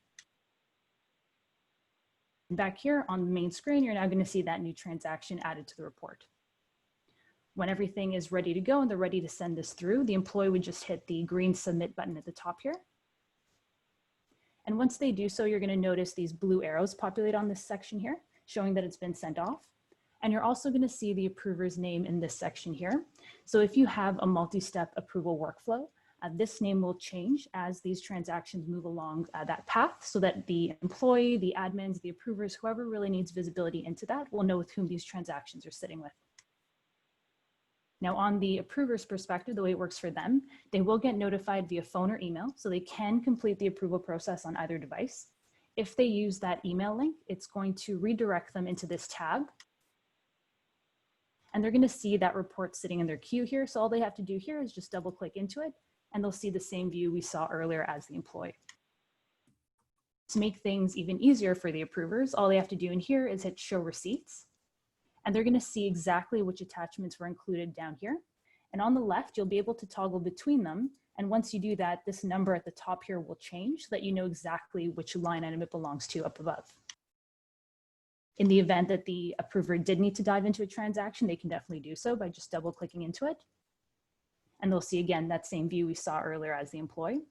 And back here on the main screen, you're now going to see that new transaction added to the report. When everything is ready to go and they're ready to send this through, the employee would just hit the green submit button at the top here. And once they do so, you're going to notice these blue arrows populate on this section here, showing that it's been sent off. And you're also going to see the approver's name in this section here. So if you have a multi-step approval workflow, This name will change as these transactions move along that path so that the employee, the admins, the approvers, whoever really needs visibility into that will know with whom these transactions are sitting with. Now on the approver's perspective, the way it works for them, they will get notified via phone or email, so they can complete the approval process on either device. If they use that email link, it's going to redirect them into this tab. And they're going to see that report sitting in their queue here. So all they have to do here is just double click into it, and they'll see the same view we saw earlier as the employee. To make things even easier for the approvers, all they have to do in here is hit show receipts. And they're going to see exactly which attachments were included down here. And on the left, you'll be able to toggle between them. And once you do that, this number at the top here will change so that you know exactly which line item it belongs to up above. In the event that the approver did need to dive into a transaction, they can definitely do so by just double clicking into it. And they'll see again that same view we saw earlier as the employee.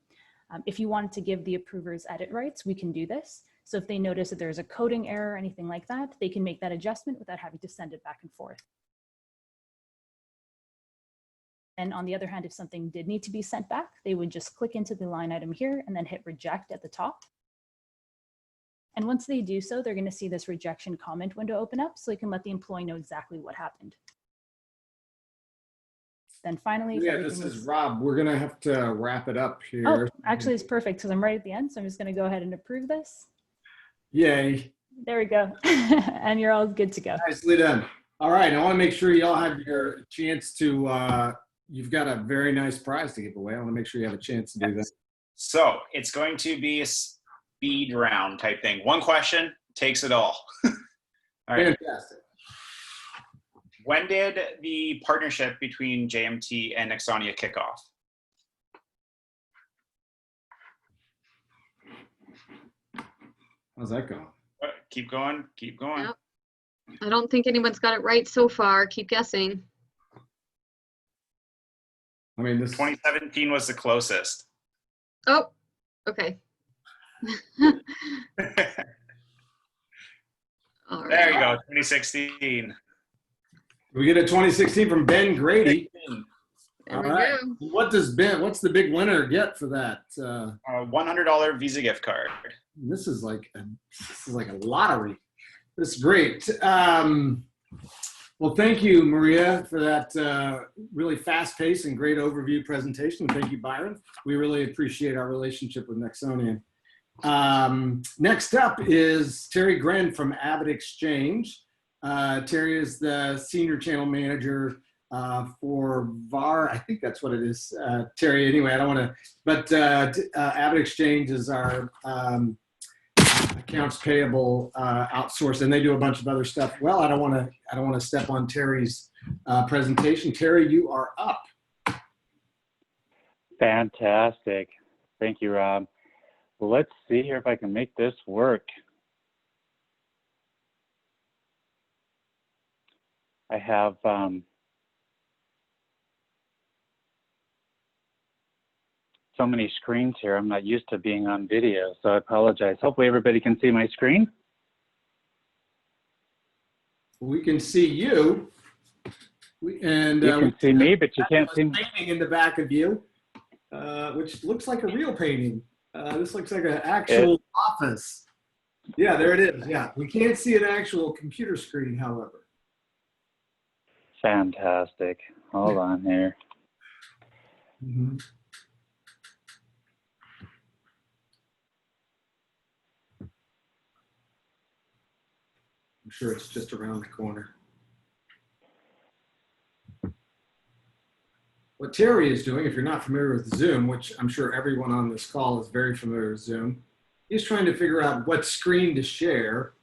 If you wanted to give the approvers edit rights, we can do this. So if they notice that there's a coding error or anything like that, they can make that adjustment without having to send it back and forth. And on the other hand, if something did need to be sent back, they would just click into the line item here and then hit reject at the top. And once they do so, they're going to see this rejection comment window open up so they can let the employee know exactly what happened. Then finally, yeah, this is Rob. We're going to have to wrap it up here. Oh, actually, it's perfect because I'm right at the end. So I'm just going to go ahead and approve this. Yay. There we go. And you're all good to go. Nicely done. All right. I want to make sure you all have your chance to, you've got a very nice prize to give away. I want to make sure you have a chance to do that. So it's going to be a speed round type thing. One question takes it all. All right. Fantastic. When did the partnership between JMT and Nexonia kick off? How's that going? Keep going, keep going. Yep. I don't think anyone's got it right so far. Keep guessing. I mean, this 2017 was the closest. Oh, okay. All right. There you go, 2016. We get a 2016 from Ben Grady. There All we right. go. What's the big winner get for that? A $100 Visa gift card. This is like a lottery. This is great. Well, thank you, Maria, for that really fast-paced and great overview presentation. Thank you, Byron. We really appreciate our relationship with Nexonia. Next up is Terry Gren from AvidXchange. Terry is the Senior Channel Manager for VAR. I think that's what it is, Terry. Anyway, I don't want to, but AvidXchange is our accounts payable outsource, and they do a bunch of other stuff. Well, I don't want to step on Terry's presentation. Terry, you are up. Fantastic. Thank you, Rob. Well, let's see here if I can make this work. I have so many screens here. I'm not used to being on video, so I apologize. Hopefully everybody can see my screen. We can see you. You can see me, but you can't see me. Painting in the back of you, which looks like a real painting. This looks like an actual office. Yeah, there it is. Yeah, we can't see an actual computer screen, however. Fantastic. Hold on here. Mm-hmm. I'm sure it's just around the corner. What Terry is doing, if you're not familiar with Zoom, which I'm sure everyone on this call is very familiar with Zoom, he's trying to figure out what screen to share.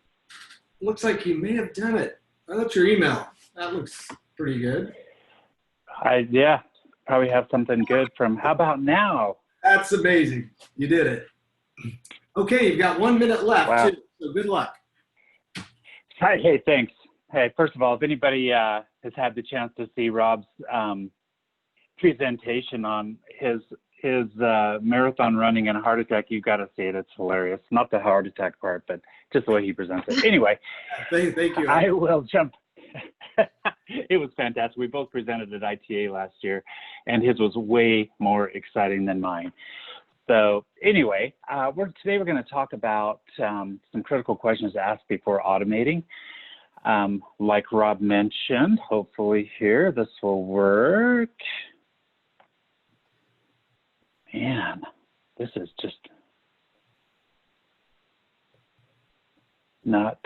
Looks like he may have done it. Oh, that's your email. That looks pretty good. Yeah, probably have something good from, how about now? That's amazing. You did it. Okay, you've got 1 minute left, wow. Too, so good luck. Hi, hey, thanks. Hey, first of all, if anybody has had the chance to see Rob's presentation on his marathon running and a heart attack, you've got to see it. It's hilarious. Not the heart attack part, but just the way he presents it. Anyway, thank you. I will jump. It was fantastic. We both presented at ITA last year, and his was way more exciting than mine. So anyway, today we're going to talk about some critical questions to ask before automating. Like Rob mentioned, hopefully here, this will work. Man, this is just not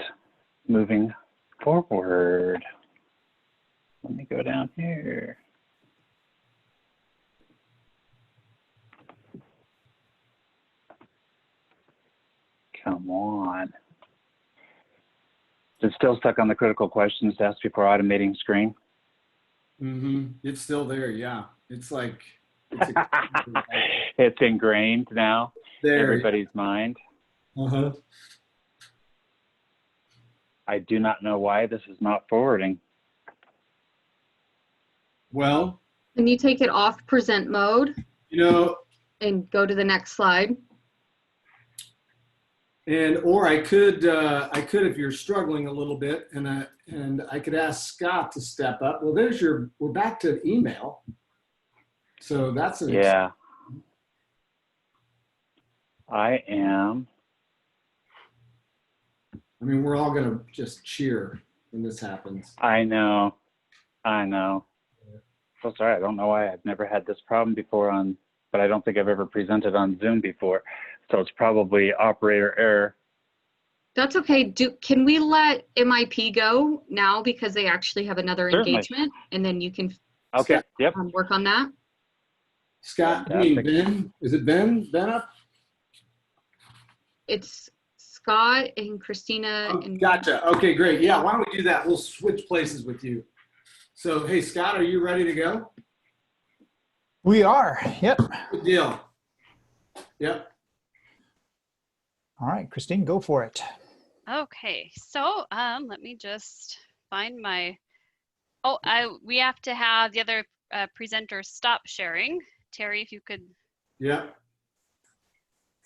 moving forward. Let me go down here. Come on. Is it still stuck on the critical questions to ask before automating screen? Mm-hmm. It's still there, yeah. It's like, it's ingrained now, there. Everybody's mind. Uh-huh. I do not know why this is not forwarding. Well, Can you take it off present mode and go to the next slide? Or I could, if you're struggling a little bit, and I could ask Scott to step up. Well, we're back to email. So that's yeah. I am. I mean, we're all gonna just cheer when this happens. I know. So sorry, I don't know why. I've never had this problem before but I don't think I've ever presented on Zoom before. So it's probably operator error. That's okay. Can we let MIP go now because they actually have another Certainly. engagement, and then you can Yep. work on that? Scott, you mean Ben? Is it Ben? Ben up? It's Scott and Christina. And Gotcha. Okay, great. Yeah, why don't we do that? We'll switch places with you. So, hey, Scott, are you ready to go? We are. Yep. Good deal. Yep. All right, Christine, go for it. Okay, so let me just find my. We have to have the other presenter stop sharing. Terry, if you could. Yeah.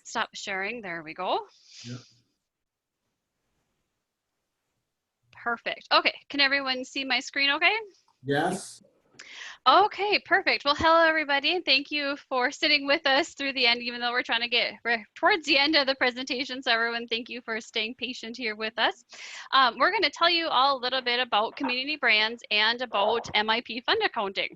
Stop sharing. There we go. Yep. Perfect. Okay, can everyone see my screen okay? Yes. Okay, perfect. Well, hello, everybody. Thank you for sitting with us through the end, even though we're trying to get towards the end of the presentation. So everyone, thank you for staying patient here with us. We're going to tell you all a little bit about community brands and about MIP fund accounting.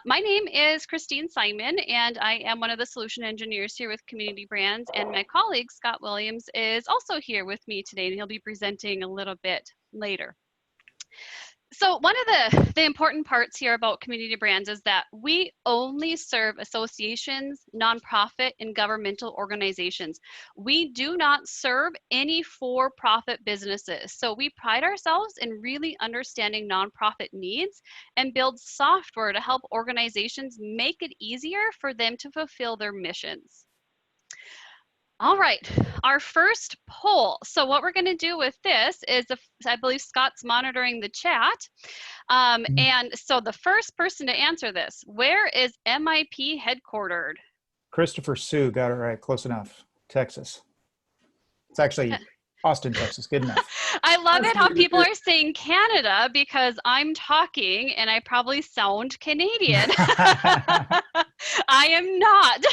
My name is Christine Simon, and I am one of the solution engineers here with Community Brands, and my colleague, Scott Williams, is also here with me today, and he'll be presenting a little bit later. So one of the important parts here about community brands is that we only serve associations, nonprofit, and governmental organizations. We do not serve any for-profit businesses. So we pride ourselves in really understanding nonprofit needs and build software to help organizations make it easier for them to fulfill their missions. All right, our first poll. So what we're going to do with this is, I believe Scott's monitoring the chat. And so the first person to answer this, where is MIP headquartered? Christopher Sue got it right. Close enough. Texas. It's actually Austin, Texas. Good enough. I love it how people are saying Canada because I'm talking and I probably sound Canadian. I am not.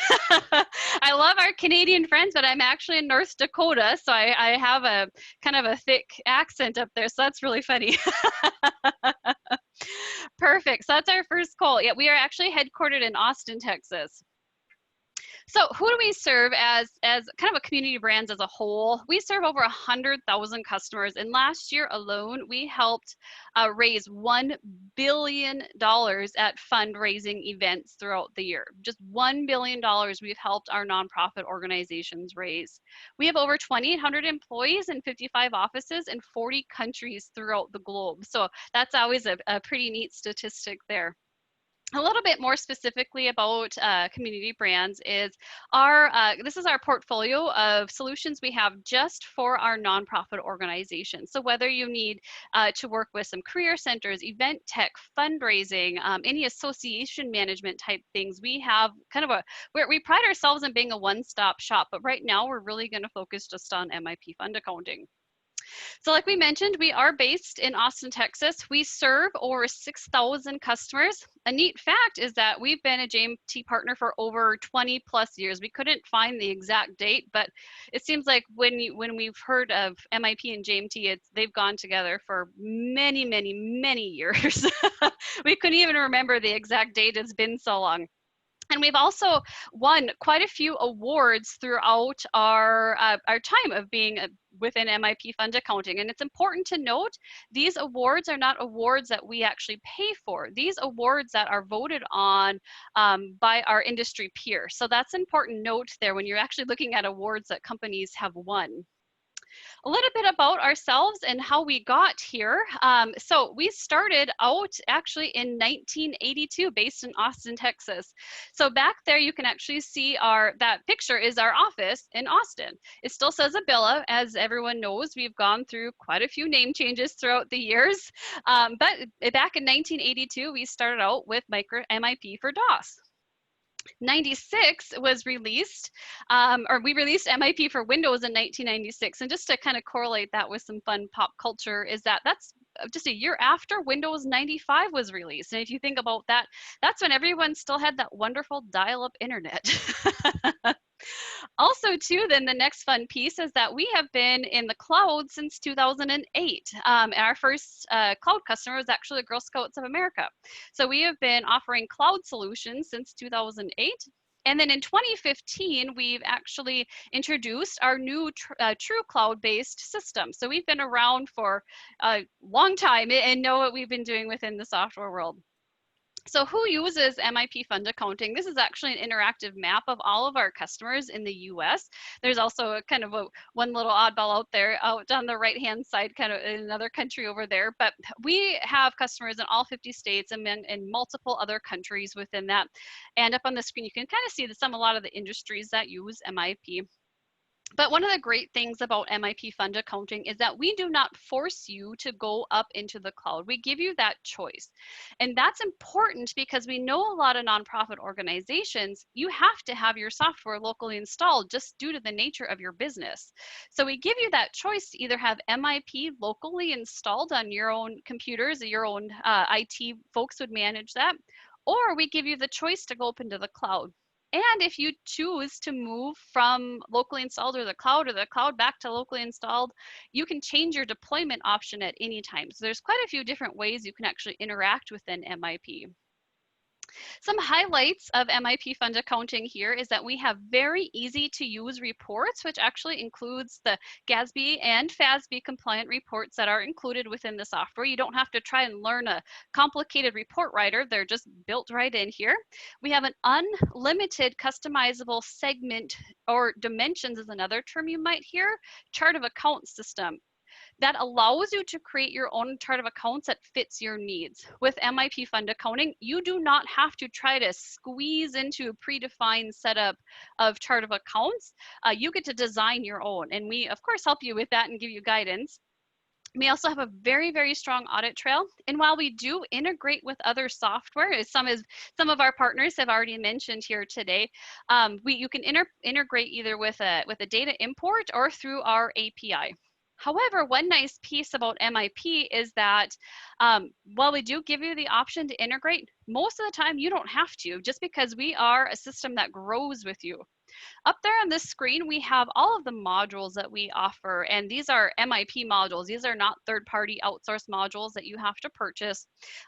I love our Canadian friends, but I'm actually in North Dakota, so I have a kind of a thick accent up there, so that's really funny. Perfect. So that's our first call. Yeah, we are actually headquartered in Austin, Texas. So who do we serve as kind of a community brands as a whole? We serve over 100,000 customers, and last year alone, we helped raise $1 billion at fundraising events throughout the year. Just $1 billion we've helped our nonprofit organizations raise. We have over 2,800 employees in 55 offices in 40 countries throughout the globe. So that's always a pretty neat statistic there. A little bit more specifically about community brands is this is our portfolio of solutions we have just for our nonprofit organizations. So whether you need to work with some career centers, event tech, fundraising, any association management type things, we have kind of we pride ourselves in being a one-stop shop, but right now we're really going to focus just on MIP fund accounting. So like we mentioned, we are based in Austin, Texas. We serve over 6,000 customers. A neat fact is that we've been a JMT partner for over 20 plus years. We couldn't find the exact date, but it seems like when we've heard of MIP and JMT, they've gone together for many, many, many years. We couldn't even remember the exact date. It's been so long. And we've also won quite a few awards throughout our time of being within MIP Fund Accounting. And it's important to note, these awards are not awards that we actually pay for. These awards that are voted on by our industry peers. So that's an important note there when you're actually looking at awards that companies have won. A little bit about ourselves and how we got here. So we started out actually in 1982, based in Austin, Texas. So back there, you can actually see that picture is our office in Austin. It still says Abilla. As everyone knows, we've gone through quite a few name changes throughout the years. But back in 1982, we started out with MIP for DOS. 96 was released, or we released MIP for Windows in 1996. And just to kind of correlate that with some fun pop culture is that's just a year after Windows 95 was released. And if you think about that, that's when everyone still had that wonderful dial-up internet. Also, too, then the next fun piece is that we have been in the cloud since 2008. And our first cloud customer was actually the Girl Scouts of America. So we have been offering cloud solutions since 2008. And then in 2015, we've actually introduced our new true cloud-based system. So we've been around for a long time and know what we've been doing within the software world. So who uses MIP Fund Accounting? This is actually an interactive map of all of our customers in the US. There's also a kind of one little oddball out there, out on the right-hand side, kind of in another country over there. But we have customers in all 50 states and then in multiple other countries within that. And up on the screen, you can kind of see a lot of the industries that use MIP. But one of the great things about MIP Fund Accounting is that we do not force you to go up into the cloud. We give you that choice. And that's important because we know a lot of nonprofit organizations, you have to have your software locally installed just due to the nature of your business. So we give you that choice to either have MIP locally installed on your own computers, your own IT folks would manage that, or we give you the choice to go up into the cloud. And if you choose to move from locally installed or the cloud back to locally installed, you can change your deployment option at any time. So there's quite a few different ways you can actually interact within MIP. Some highlights of MIP Fund Accounting here is that we have very easy to use reports, which actually includes the GASB and FASB compliant reports that are included within the software. You don't have to try and learn a complicated report writer. They're just built right in here. We have an unlimited customizable segment, or dimensions is another term you might hear, chart of accounts system that allows you to create your own chart of accounts that fits your needs. With MIP Fund Accounting, you do not have to try to squeeze into a predefined setup of chart of accounts. You get to design your own, and we, of course, help you with that and give you guidance. We also have a very, very strong audit trail. And while we do integrate with other software, as some of our partners have already mentioned here today, you can integrate either with a data import or through our API. However, one nice piece about MIP is that while we do give you the option to integrate, most of the time you don't have to, just because we are a system that grows with you. Up there on this screen, we have all of the modules that we offer, and these are MIP modules. These are not third-party outsourced modules that you have to purchase.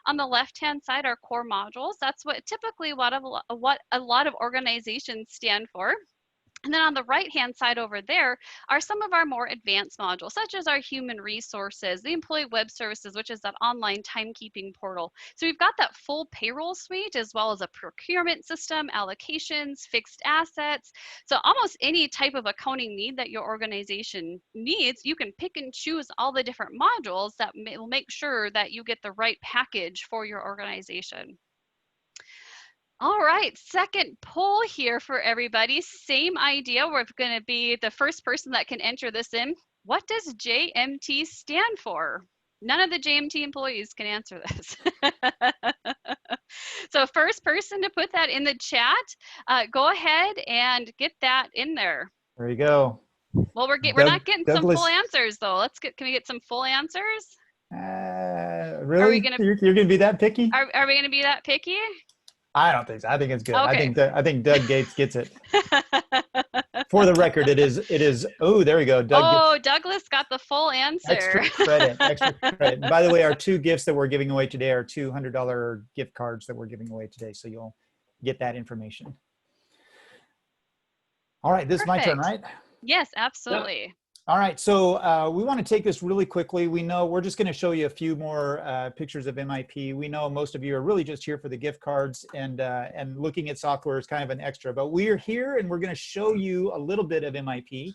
On the left-hand side are core modules. That's what typically what a lot of organizations stand for. And then on the right-hand side over there are some of our more advanced modules, such as our human resources, the employee web services, which is that online timekeeping portal. So we've got that full payroll suite, as well as a procurement system, allocations, fixed assets. So almost any type of accounting need that your organization needs, you can pick and choose all the different modules that will make sure that you get the right package for your organization. All right, second poll here for everybody. Same idea. We're going to be the first person that can enter this in. What does JMT stand for? None of the JMT employees can answer this. So first person to put that in the chat, go ahead and get that in there. There you go. Well, we're Doug- not getting some Douglas. full answers though. Can we get some full answers? Really? gonna- You're going to be that picky? Are we going to be that picky? I don't think so. I think it's good. Okay. I think Doug Gates gets it. For the record, it is. Oh, there we go. Douglas got the full answer. Extra credit. And by the way, our 2 gifts that we're giving away today are $200 gift cards that we're giving away today. So you'll get that information. All right, this is my turn, right? Yes, absolutely. Yep. All right, so we want to take this really quickly. We know we're just going to show you a few more pictures of MIP. We know most of you are really just here for the gift cards, and looking at software is kind of an extra. But we are here, and we're going to show you a little bit of MIP.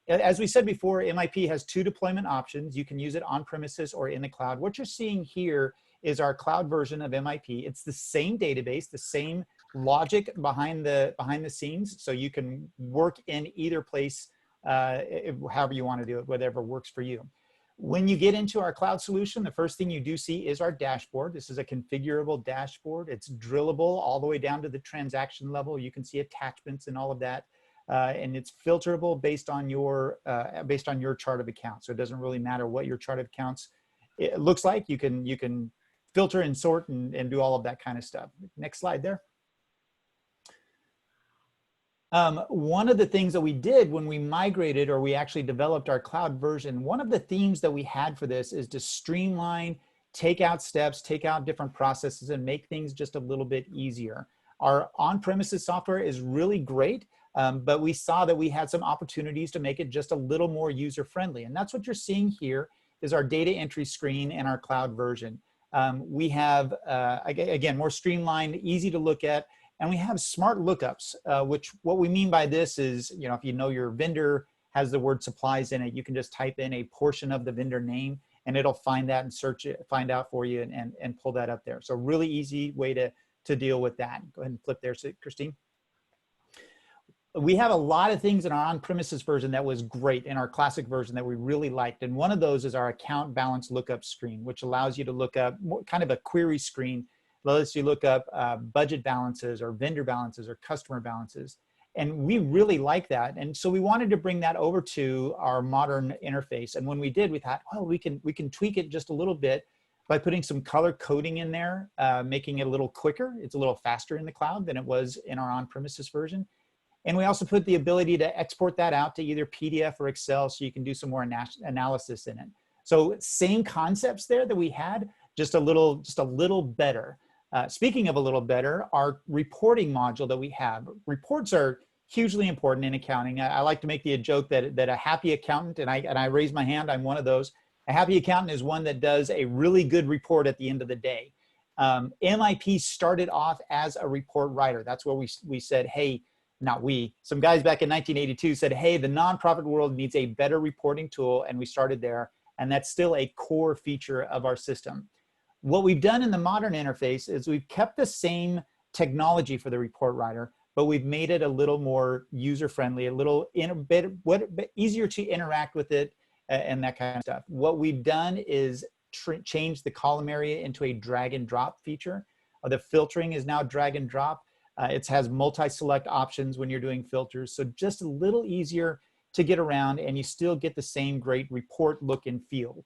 As we said before, MIP has 2 deployment options. You can use it on premises or in the cloud. What you're seeing here is our cloud version of MIP. It's the same database, the same logic behind the scenes, so you can work in either place. However you want to do it, whatever works for you. When you get into our cloud solution, the first thing you do see is our dashboard. This is a configurable dashboard. It's drillable all the way down to the transaction level. You can see attachments and all of that. And it's filterable based on your chart of accounts. So it doesn't really matter what your chart of accounts it looks like. You can filter and sort and do all of that kind of stuff. Next slide there. One of the things that we did when we migrated, or we actually developed our cloud version, one of the themes that we had for this is to streamline, take out steps, take out different processes, and make things just a little bit easier. Our on-premises software is really great, but we saw that we had some opportunities to make it just a little more user-friendly. And that's what you're seeing here is our data entry screen and our cloud version. We have, again, more streamlined, easy to look at. And we have smart lookups, which what we mean by this is, you know, if you know your vendor has the word supplies in it, you can just type in a portion of the vendor name and it'll find that and search it, find out for you and pull that up there. So really easy way to deal with that. Go ahead and flip there, Christine. We have a lot of things in our on-premises version that was great in our classic version that we really liked. And one of those is our account balance lookup screen, which allows you to look up kind of a query screen. Lets you look up budget balances or vendor balances or customer balances. And we really like that. And so we wanted to bring that over to our modern interface. And when we did, we thought, oh, we can tweak it just a little bit by putting some color coding in there, making it a little quicker. It's a little faster in the cloud than it was in our on-premises version. And we also put the ability to export that out to either PDF or Excel so you can do some more analysis in it. So same concepts there that we had, just a little better. Speaking of a little better, our reporting module that we have. Reports are hugely important in accounting. I like to make the joke that a happy accountant, and I raise my hand, I'm one of those. A happy accountant is one that does a really good report at the end of the day. MIP started off as a report writer. That's where we said, hey, not we, some guys back in 1982 said, hey, the nonprofit world needs a better reporting tool, and we started there. And that's still a core feature of our system. What we've done in the modern interface is we've kept the same technology for the report writer, but we've made it a little more user-friendly, a little bit easier to interact with it and that kind of stuff. What we've done is change the column area into a drag and drop feature. The filtering is now drag and drop. It has multi-select options when you're doing filters, so just a little easier to get around, and you still get the same great report look and feel.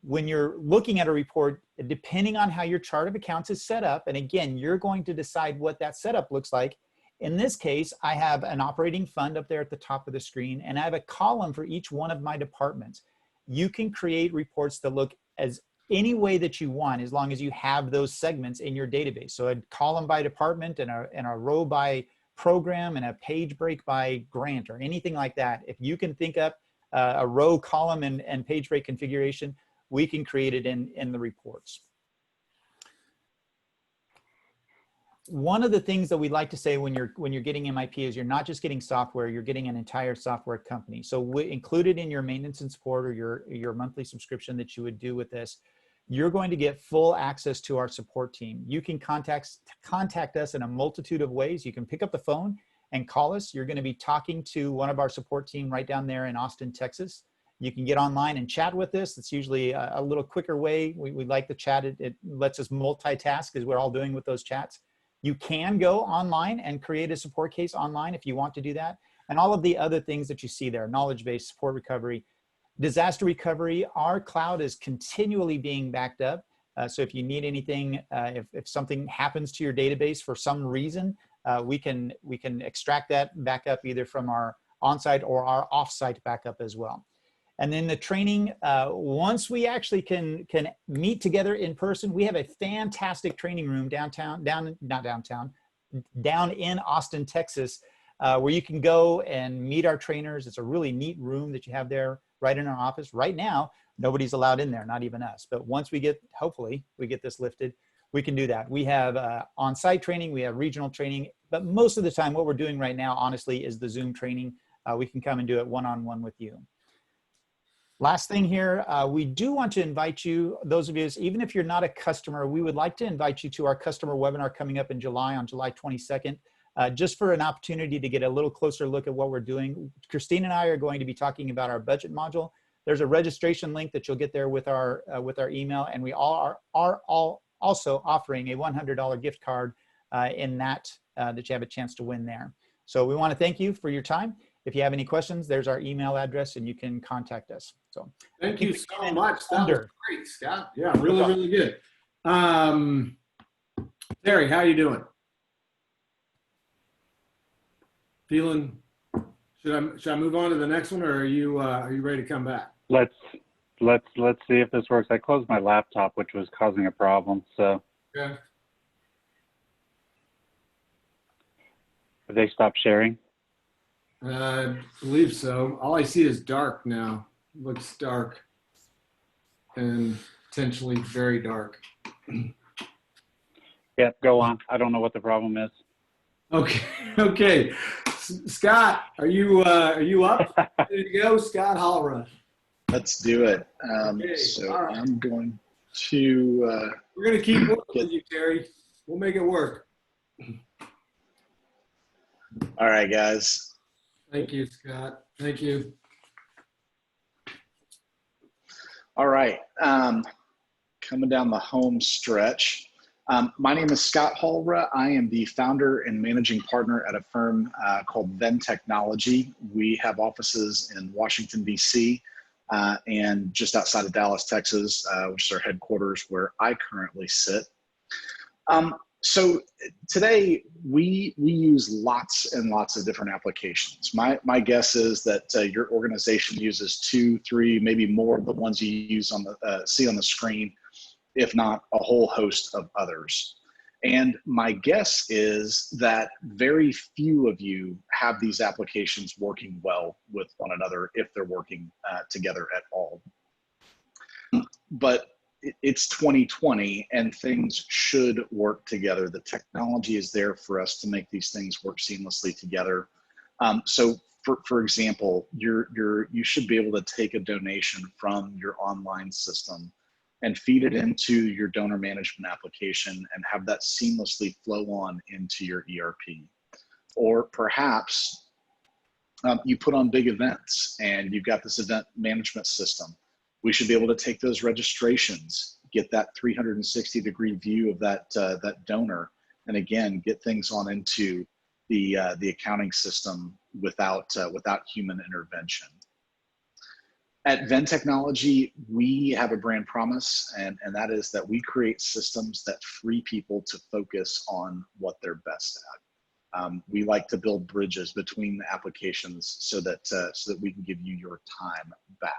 When you're looking at a report, depending on how your chart of accounts is set up, and again, you're going to decide what that setup looks like. In this case, I have an operating fund up there at the top of the screen, and I have a column for each one of my departments. You can create reports that look as any way that you want, as long as you have those segments in your database. So a column by department and a row by program and a page break by grant or anything like that. If you can think up a row, column, and page break configuration, we can create it in the reports. One of the things that we like to say when you're getting MIP is you're not just getting software, you're getting an entire software company. So included in your maintenance and support or your monthly subscription that you would do with this, you're going to get full access to our support team. You can contact us in a multitude of ways. You can pick up the phone and call us. You're going to be talking to one of our support team right down there in Austin, Texas. You can get online and chat with us. It's usually a little quicker way. We like the chat. It lets us multitask, as we're all doing with those chats. You can go online and create a support case online if you want to do that. and all of the other things that you see there, knowledge-based support recovery. Disaster recovery, our cloud is continually being backed up. So if you need anything, if something happens to your database for some reason, we can extract that backup either from our on-site or our off-site backup as well. And then the training, once we actually can meet together in person, we have a fantastic training room down in Austin, Texas, where you can go and meet our trainers. It's a really neat room that you have there right in our office. Right now, nobody's allowed in there, not even us. But once we get, hopefully, we get this lifted, we can do that. We have on-site training, we have regional training, but most of the time what we're doing right now, honestly, is the Zoom training. We can come and do it one-on-one with you. Last thing here, we do want to invite you, those of you, even if you're not a customer, we would like to invite you to our customer webinar coming up in July, on July 22nd, just for an opportunity to get a little closer look at what we're doing. Christine and I are going to be talking about our budget module. There's a registration link that you'll get there with our email, and we are also offering a $100 gift card in that you have a chance to win there. So we want to thank you for your time. If you have any questions, there's our email address and you can contact us. So thank you so much. That was great, Scott. Yeah, really good. Terry, how you doing? Feeling? Should I move on to the next one, or are you ready to come back? Let's see if this works. I closed my laptop, which was causing a problem. So. Okay. Have they stopped sharing? I believe so. All I see is dark now. Looks dark and potentially very dark. Yeah, go on. I don't know what the problem is. Okay. Scott, are you up? There you go, Scott Hallra. Let's do it. Okay, so right. I'm going to. We're going to keep working with you, Terry. We'll make it work. All right, guys. Thank you, Scott. Thank you. All right. Coming down the home stretch. My name is Scott Hallra. I am the founder and managing partner at a firm called Venn Technology. We have offices in Washington, D.C. And just outside of Dallas, Texas, which is our headquarters where I currently sit. So today we use lots and lots of different applications. My guess is that your organization uses 2, 3, maybe more of the ones you use on the see on the screen, if not a whole host of others. And my guess is that very few of you have these applications working well with one another, if they're working together at all. But it's 2020 and things should work together. The technology is there for us to make these things work seamlessly together. So for example, you should be able to take a donation from your online system and feed it into your donor management application and have that seamlessly flow on into your ERP. Or perhaps you put on big events and you've got this event management system. We should be able to take those registrations, get that 360-degree view of that donor, and again, get things on into the accounting system without human intervention. At Venn Technology, we have a brand promise, and that is that we create systems that free people to focus on what they're best at. We like to build bridges between the applications so that we can give you your time back.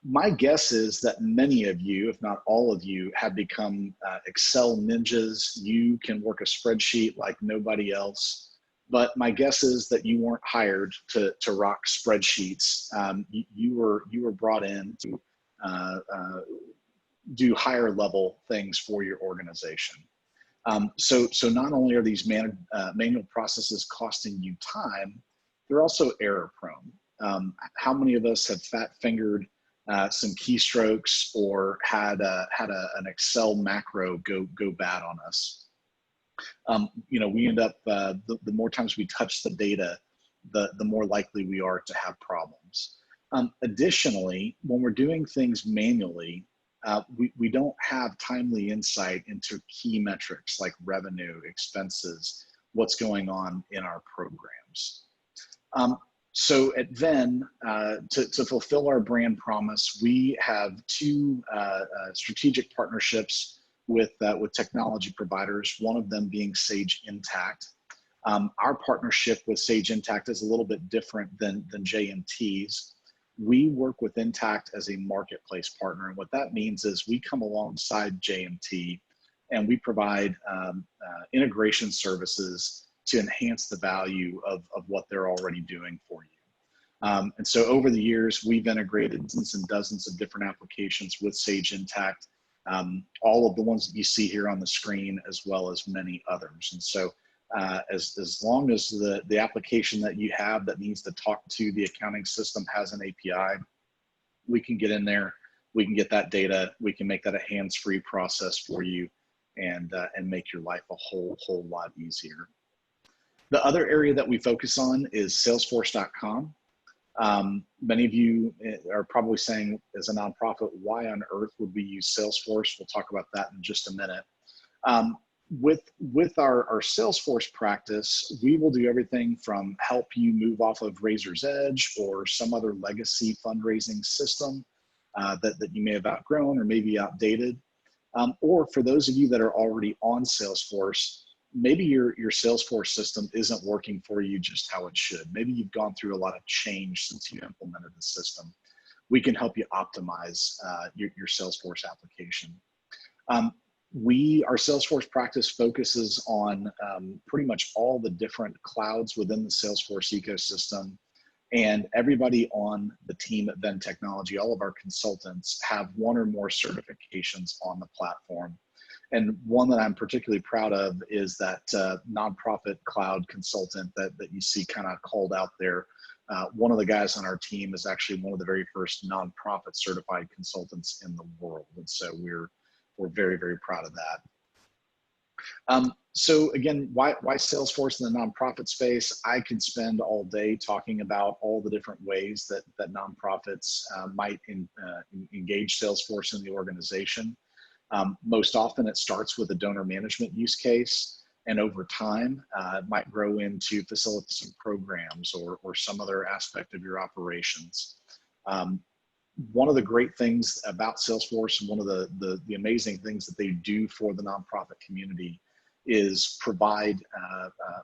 My guess is that many of you, if not all of you, have become Excel ninjas. You can work a spreadsheet like nobody else. But my guess is that you weren't hired to rock spreadsheets. You were brought in to do higher level things for your organization. So not only are these manual processes costing you time, they're also error prone. How many of us have fat fingered some keystrokes or had an Excel macro go bad on us? We end up, the more times we touch the data, the more likely we are to have problems. Additionally, when we're doing things manually, we don't have timely insight into key metrics like revenue, expenses, what's going on in our programs. So at Venn, to fulfill our brand promise, we have two strategic partnerships with technology providers, one of them being Sage Intacct. Our partnership with Sage Intacct is a little bit different than JMT's. We work with Intacct as a marketplace partner, and what that means is we come alongside JMT and we provide integration services to enhance the value of what they're already doing for you. And so over the years, we've integrated dozens and dozens of different applications with Sage Intacct, all of the ones that you see here on the screen, as well as many others. And so as long as the application that you have that needs to talk to the accounting system has an API, we can get in there, we can get that data, we can make that a hands-free process for you, and make your life a whole lot easier. The other area that we focus on is Salesforce.com. Many of you are probably saying, as a nonprofit, why on earth would we use Salesforce? We'll talk about that in just a minute. With our Salesforce practice, we will do everything from help you move off of Razor's Edge or some other legacy fundraising system that you may have outgrown or maybe outdated. Or for those of you that are already on Salesforce, maybe your Salesforce system isn't working for you just how it should. Maybe you've gone through a lot of change since you implemented the system. We can help you optimize your Salesforce application. Our Salesforce practice focuses on pretty much all the different clouds within the Salesforce ecosystem, and everybody on the team at Venn Technology, all of our consultants, have one or more certifications on the platform. And one that I'm particularly proud of is that nonprofit cloud consultant that you see kind of called out there. One of the guys on our team is actually one of the very first nonprofit certified consultants in the world. And so we're very, very proud of that. So again, why Salesforce in the nonprofit space? I could spend all day talking about all the different ways that nonprofits might engage Salesforce in the organization. Most often it starts with a donor management use case, and over time it might grow into facilitating programs or some other aspect of your operations. One of the great things about Salesforce, and one of the amazing things that they do for the nonprofit community, is provide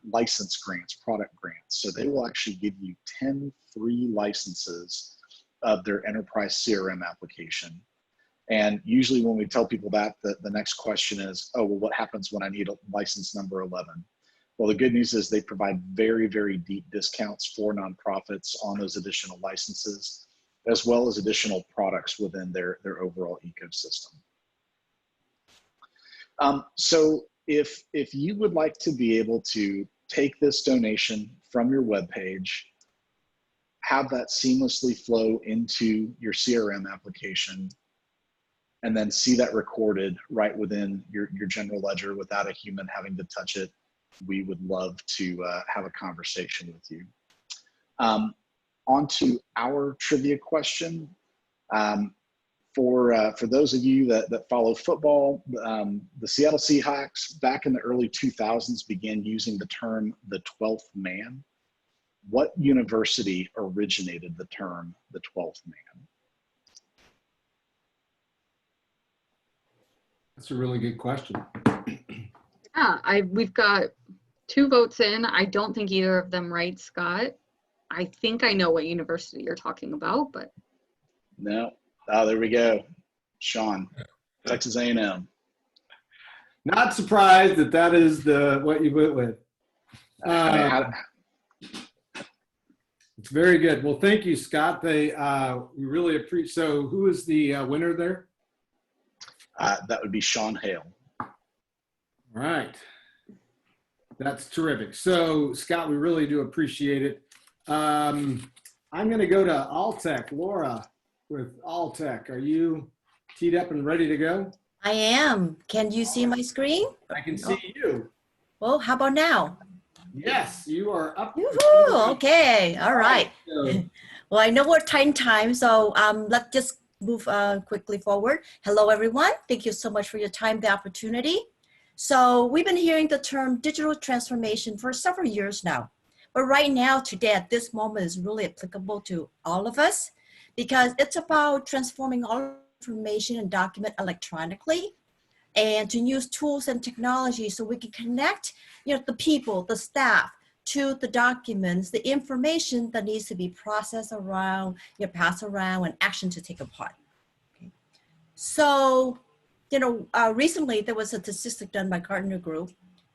license grants, product grants. So they will actually give you 10 free licenses of their enterprise CRM application. And usually when we tell people that, the next question is, oh, well, what happens when I need a license number 11? Well, the good news is they provide very, very deep discounts for nonprofits on those additional licenses, as well as additional products within their overall ecosystem. So if you would like to be able to take this donation from your webpage, have that seamlessly flow into your CRM application, and then see that recorded right within your general ledger without a human having to touch it, we would love to have a conversation with you. On to our trivia question. For those of you that follow football, the Seattle Seahawks back in the early 2000s began using the term the 12th man. What university originated the term the 12th man? That's a really good question. Yeah, we've got 2 votes in. I don't think either of them right, Scott. I think I know what university you're talking about, but. No. Oh, there we go. Sean, Texas A&M. Not surprised that is what you went with. It's very good. Well, thank you, Scott. We really appreciate. So who is the winner there? That would be Sean Hale. All right. That's terrific. So, Scott, we really do appreciate it. I'm going to go to Altec. Laura with Altec. Are you teed up and ready to go? I am. Can you see my screen? I can see you. Well, how about now? Yes, you are up. Woohoo! Okay. All right. Well, I know we're tight time, so let's just move quickly forward. Hello, everyone. Thank you so much for your time, the opportunity. So we've been hearing the term digital transformation for several years now. But right now, today, at this moment, is really applicable to all of us because it's about transforming all information and document electronically and to use tools and technology so we can connect, the people, the staff, to the documents, the information that needs to be processed around, passed around, and action to take apart. Okay. So, recently there was a statistic done by Gartner Group,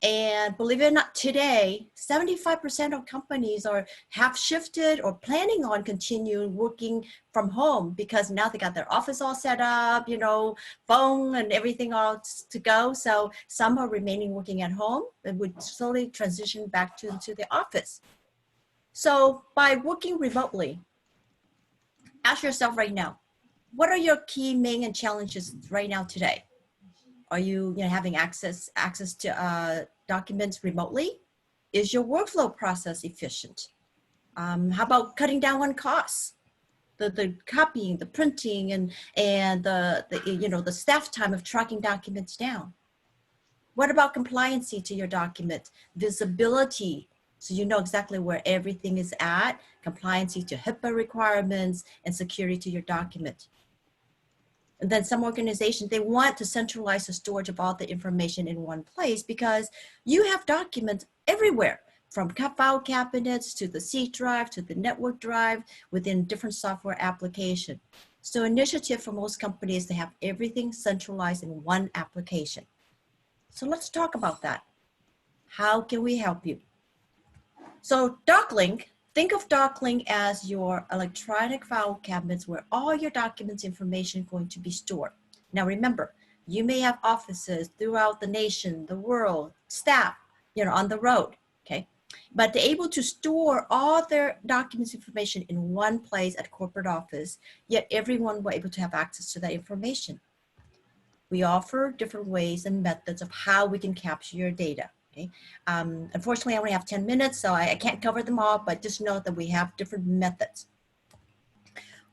and believe it or not, today, 75% of companies have shifted or planning on continuing working from home because now they got their office all set up, phone and everything all to go. So some are remaining working at home and would slowly transition back to the office. So by working remotely, ask yourself right now, what are your key main and challenges right now today? Are you, having access to documents remotely? Is your workflow process efficient? How about cutting down on costs? The copying, the printing, and the staff time of tracking documents down. What about compliancy to your document? Visibility, so you know exactly where everything is at, compliancy to HIPAA requirements, and security to your document. And then some organizations, they want to centralize the storage of all the information in one place because you have documents everywhere, from file cabinets to the C drive to the network drive within different software application. So initiative for most companies to have everything centralized in one application. So let's talk about that. How can we help you? So DocLink, think of DocLink as your electronic file cabinets where all your documents information is going to be stored. Now remember, you may have offices throughout the nation, the world, staff, on the road, okay? But they're able to store all their documents information in one place at corporate office, yet everyone will be able to have access to that information. We offer different ways and methods of how we can capture your data. Okay. Unfortunately, I only have 10 minutes, so I can't cover them all, but just know that we have different methods.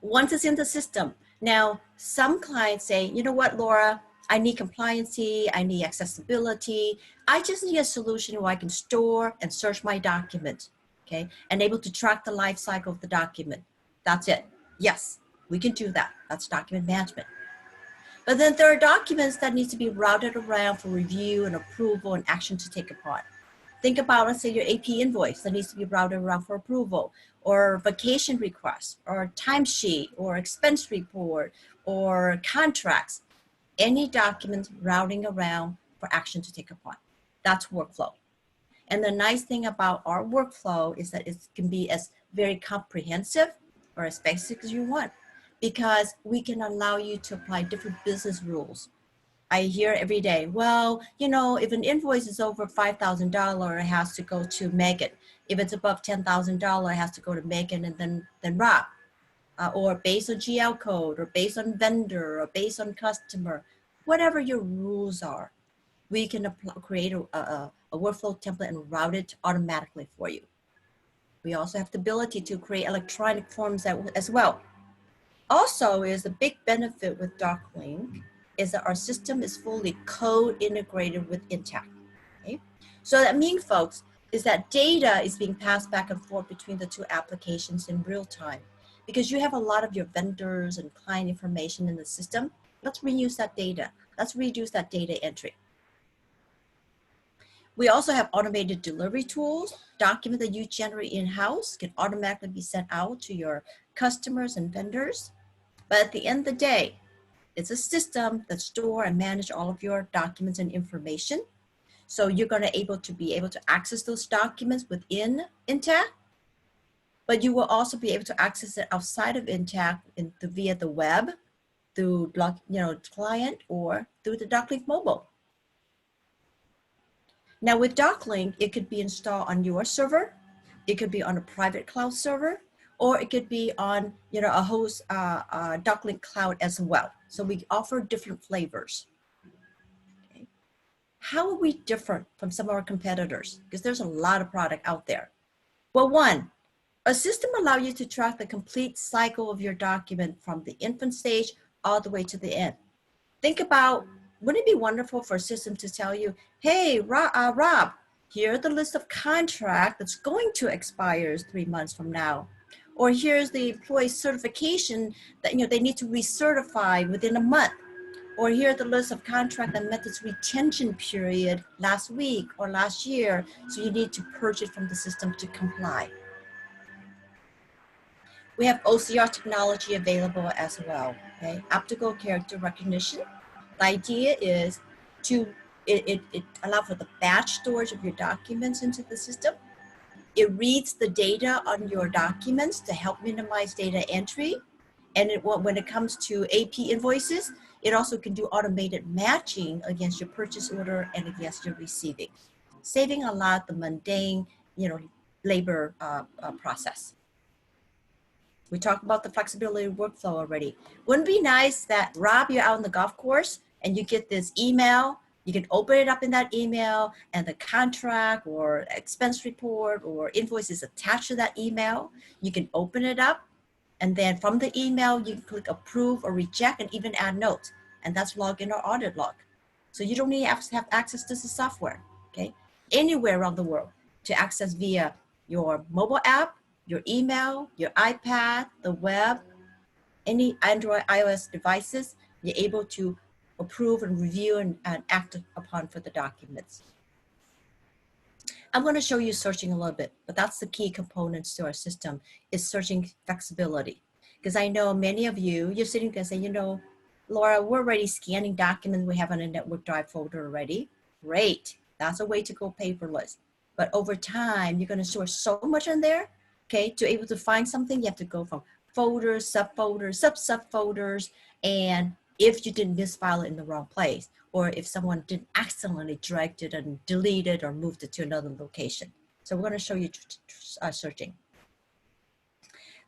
Once it's in the system, now some clients say, you know what, Laura, I need compliancy, I need accessibility. I just need a solution where I can store and search my document, okay, and able to track the life cycle of the document. That's it. Yes, we can do that. That's document management. But then there are documents that need to be routed around for review and approval and action to take apart. Think about, let's say, your AP invoice that needs to be routed around for approval, or vacation requests, or timesheet, or expense report, or contracts. Any document routing around for action to take apart. That's workflow. And the nice thing about our workflow is that it can be as very comprehensive or as basic as you want, because we can allow you to apply different business rules. I hear every day, well, if an invoice is over $5,000, it has to go to Megan. If it's above $10,000, it has to go to Megan and then Rob. Or based on GL code, or based on vendor, or based on customer, whatever your rules are, we can create a workflow template and route it automatically for you. We also have the ability to create electronic forms as well. Also, is a big benefit with DocLink is that our system is fully code integrated with Intacct. Okay? So that means, folks, is that data is being passed back and forth between the two applications in real time. Because you have a lot of your vendors and client information in the system, let's reuse that data. Let's reduce that data entry. We also have automated delivery tools. Documents that you generate in-house can automatically be sent out to your customers and vendors. But at the end of the day, it's a system that stores and manages all of your documents and information. So you're going to be able to access those documents within Intacct, but you will also be able to access it outside of Intacct via the web, through client, or through the DocLink mobile. Now with DocLink, it could be installed on your server, it could be on a private cloud server, or it could be on a host DocLink cloud as well. So we offer different flavors. Okay. How are we different from some of our competitors? Because there's a lot of product out there. Well, one, a system allows you to track the complete cycle of your document from the infant stage all the way to the end. Think about, wouldn't it be wonderful for a system to tell you, hey, Rob, Here are the list of contract that's going to expire 3 months from now. Or here's the employee certification that they need to recertify within a month. Or here are the list of contract that met its retention period last week or last year, so you need to purge it from the system to comply. We have OCR technology available as well, okay? Optical character recognition. The idea is it allows for the batch storage of your documents into the system. It reads the data on your documents to help minimize data entry. And when it comes to AP invoices, it also can do automated matching against your purchase order and against your receiving, saving a lot of the mundane, labor process. We talked about the flexibility of workflow already. Wouldn't it be nice that, Rob, you're out on the golf course and you get this email, you can open it up in that email and the contract or expense report or invoice is attached to that email. You can open it up, and then from the email, you can click approve or reject and even add notes. And that's login or audit log. So you don't need to have access to the software, okay? Anywhere around the world to access via your mobile app, your email, your iPad, the web, any Android, iOS devices, you're able to approve and review and act upon for the documents. I'm going to show you searching a little bit, but that's the key components to our system is searching flexibility. Because I know many of you, you're sitting there saying, Laura, we're already scanning documents we have on a network drive folder already. Great, that's a way to go paperless. But over time, you're going to store so much in there, okay, to able to find something, you have to go from folders, subfolders, subfolders, and if you didn't misfile it in the wrong place, or if someone didn't accidentally drag it and delete it or moved it to another location. So we're going to show you searching.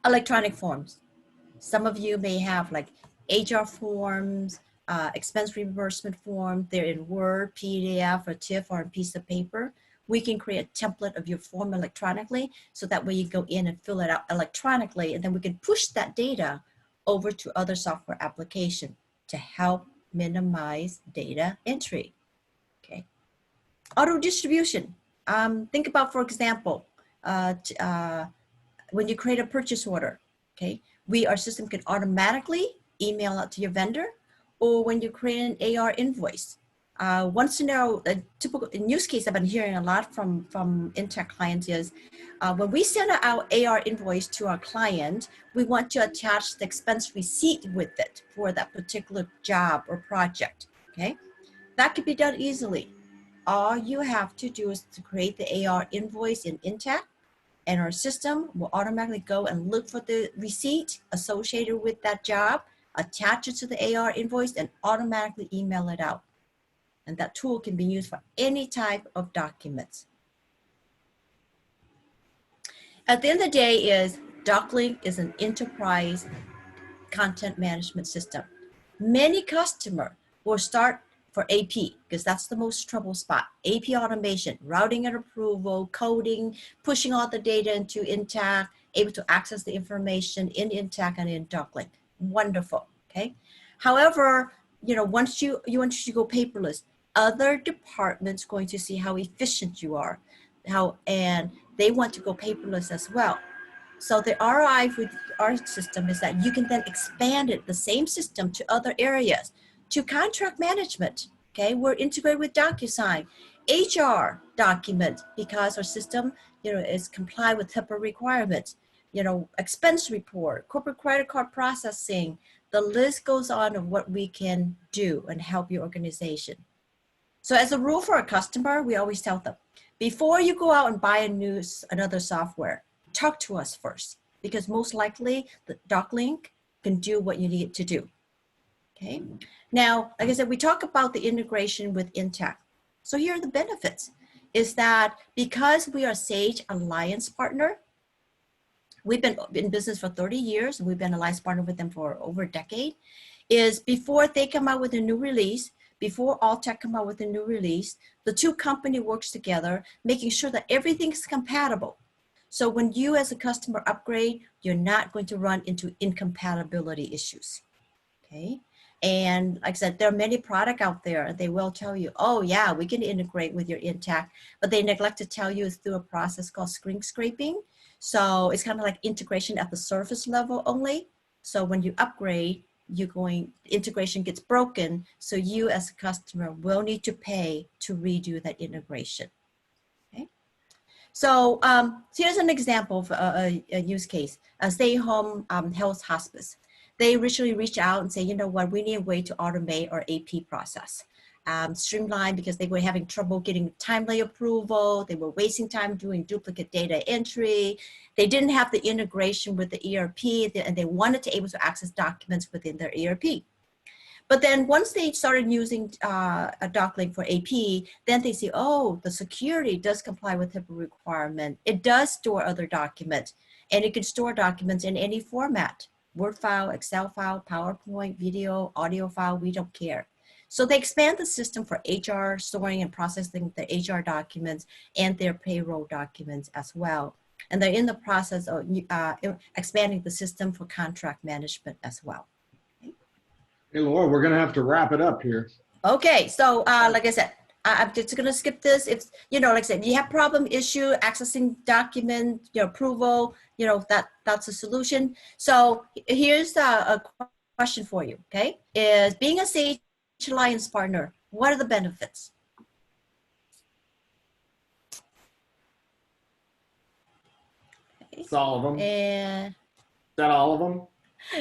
Electronic forms. Some of you may have like HR forms, expense reimbursement form. They're in Word, PDF, or TIFF, or a piece of paper. We can create a template of your form electronically, so that way you go in and fill it out electronically, and then we can push that data over to other software application to help minimize data entry, okay? Auto distribution. Think about, for example, when you create a purchase order, okay? Our system can automatically email out to your vendor, or when you create an AR invoice. Once you know, a typical use case I've been hearing a lot from Intacct clients is when we send out AR invoice to our client, we want to attach the expense receipt with it for that particular job or project, okay? That could be done easily. All you have to do is to create the AR invoice in Intacct, and our system will automatically go and look for the receipt associated with that job, attach it to the AR invoice, and automatically email it out. And that tool can be used for any type of documents. At the end of the day DocLink is an enterprise content management system. Many customers will start for AP because that's the most trouble spot. AP automation, routing and approval, coding, pushing all the data into Intacct, able to access the information in Intacct and in DocLink. Wonderful, okay? However, once you go paperless, other departments going to see how efficient you are, and they want to go paperless as well. So the ROI with our system is that you can then expand it, the same system, to other areas, to contract management. Okay, we're integrated with DocuSign, HR document, because our system, is comply with HIPAA requirements. Expense report, corporate credit card processing. The list goes on of what we can do and help your organization. So as a rule for a customer, we always tell them, before you go out and buy another software, talk to us first, because most likely the DocLink can do what you need it to do, okay? Now, like I said, we talk about the integration with Intacct. So here are the benefits, is that because we are Sage Alliance partner, we've been in business for 30 years, and we've been alliance partner with them for over a decade, is before they come out with a new release, before Altec come out with a new release, the two companies works together, making sure that everything's compatible. So when you as a customer upgrade, you're not going to run into incompatibility issues, okay? And like I said, there are many products out there, and they will tell you, oh yeah, we can integrate with your Intacct, but they neglect to tell you it's through a process called screen scraping. So it's kind of like integration at the surface level only. So when you upgrade, integration gets broken. So you as a customer will need to pay to redo that integration. Okay. So here's an example of a use case, a stay-home health hospice. They originally reached out and say, you know what, we need a way to automate our AP process. Streamline, because they were having trouble getting timely approval. They were wasting time doing duplicate data entry. They didn't have the integration with the ERP, and they wanted to be able to access documents within their ERP. But then once they started using a DocLink for AP, then they see, oh, the security does comply with HIPAA requirement. It does store other documents, and it can store documents in any format. Word file, Excel file, PowerPoint, video, audio file, we don't care. So they expand the system for HR, storing and processing the HR documents and their payroll documents as well. And they're in the process of expanding the system for contract management as well. Hey, Laura, we're going to have to wrap it up here. Okay, so like I said, I'm just going to skip this. If, like I said, you have problem issue accessing document, approval, that's a solution. So here's a question for you, okay? Is being a Sage Alliance partner, what are the benefits? It's all of them. And is that all of them?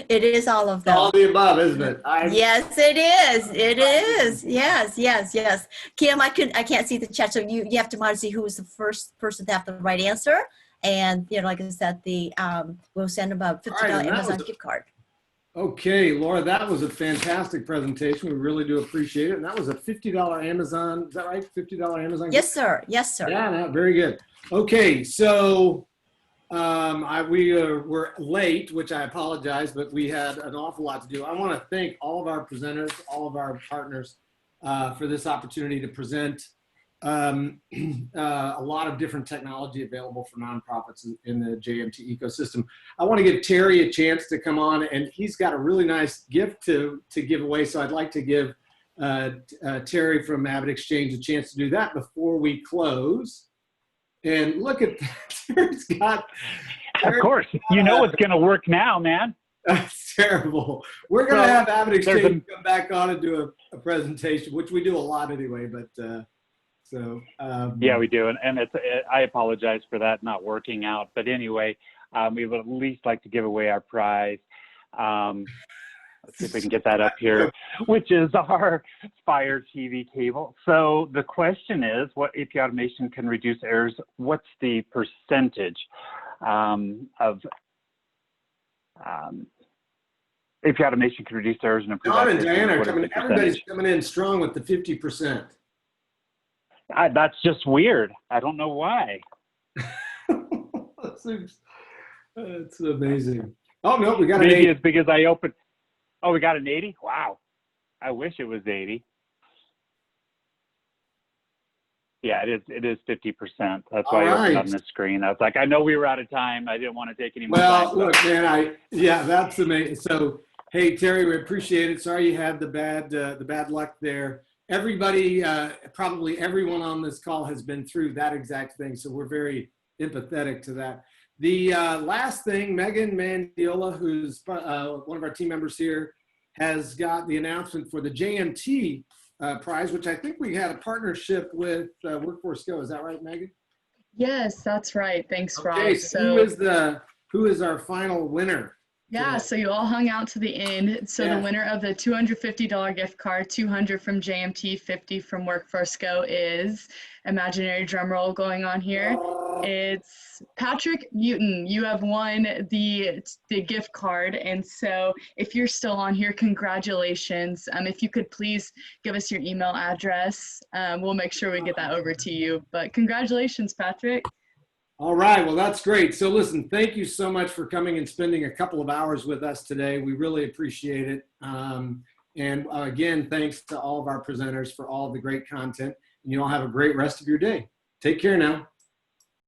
It is all of them. All of the above, isn't it? Yes, it is. It is. Yes, yes, yes. Kim, I can't see the chat, so you have to monitor see who is the first person to have the right answer. And like I said, we'll send them a $50 Amazon gift card. Okay, Laura, that was a fantastic presentation. We really do appreciate it. And that was a $50 Amazon. Is that right? $50 Amazon? Yes, sir. Yes, sir. Yeah, no, very good. Okay, so we were late, which I apologize, but we had an awful lot to do. I want to thank all of our presenters, all of our partners for this opportunity to present a lot of different technology available for nonprofits in the JMT ecosystem. I want to give Terry a chance to come on, and he's got a really nice gift to give away. So I'd like to give Terry from AvidXchange a chance to do that before we close. And look at that. Terry's got. Of course, you know it's going to work now, man. That's terrible. We're going to have AvidXchange come back on and do a presentation, which we do a lot anyway. But yeah, we do, and I apologize for that not working out. But anyway, we would at least like to give away our prize. Let's see if we can get that up here, which is our Fire TV cable. So the question is, what AP automation can reduce errors? What's the percentage of AP automation can reduce errors and improve accuracy? Don and Diana are coming. Everybody's coming in strong with the 50%. That's just weird. I don't know why. That's amazing. Oh no, we got maybe an 80. As big as I opened. Oh, we got an 80? Wow. I wish it was 80. Yeah, it is 50%. That's why I opened on the screen. I was like, I know we were out of time. I didn't want to take any more time. Well, look, man, yeah, that's amazing. So, hey, Terry, we appreciate it. Sorry you had the bad luck there. Everybody, probably everyone on this call has been through that exact thing. So we're very empathetic to that. The last thing, Megan Mandiola, who's one of our team members here, has got the announcement for the JMT prize, which I think we had a partnership with Workforce Go. Is that right, Megan? Yes, that's right. Thanks, Rob. Okay, so who is our final winner? Yeah, so you all hung out to the end. So the winner of the $250 gift card, 200 from JMT, 50 from Workforce Go is, imaginary drum roll going on here. It's Patrick Newton. You have won the gift card. And so if you're still on here, congratulations. If you could please give us your email address, we'll make sure we get that over to you. But congratulations, Patrick. All right, well, that's great. So listen, thank you so much for coming and spending a couple of hours with us today. We really appreciate it. And again, thanks to all of our presenters for all of the great content. And you all have a great rest of your day. Take care now.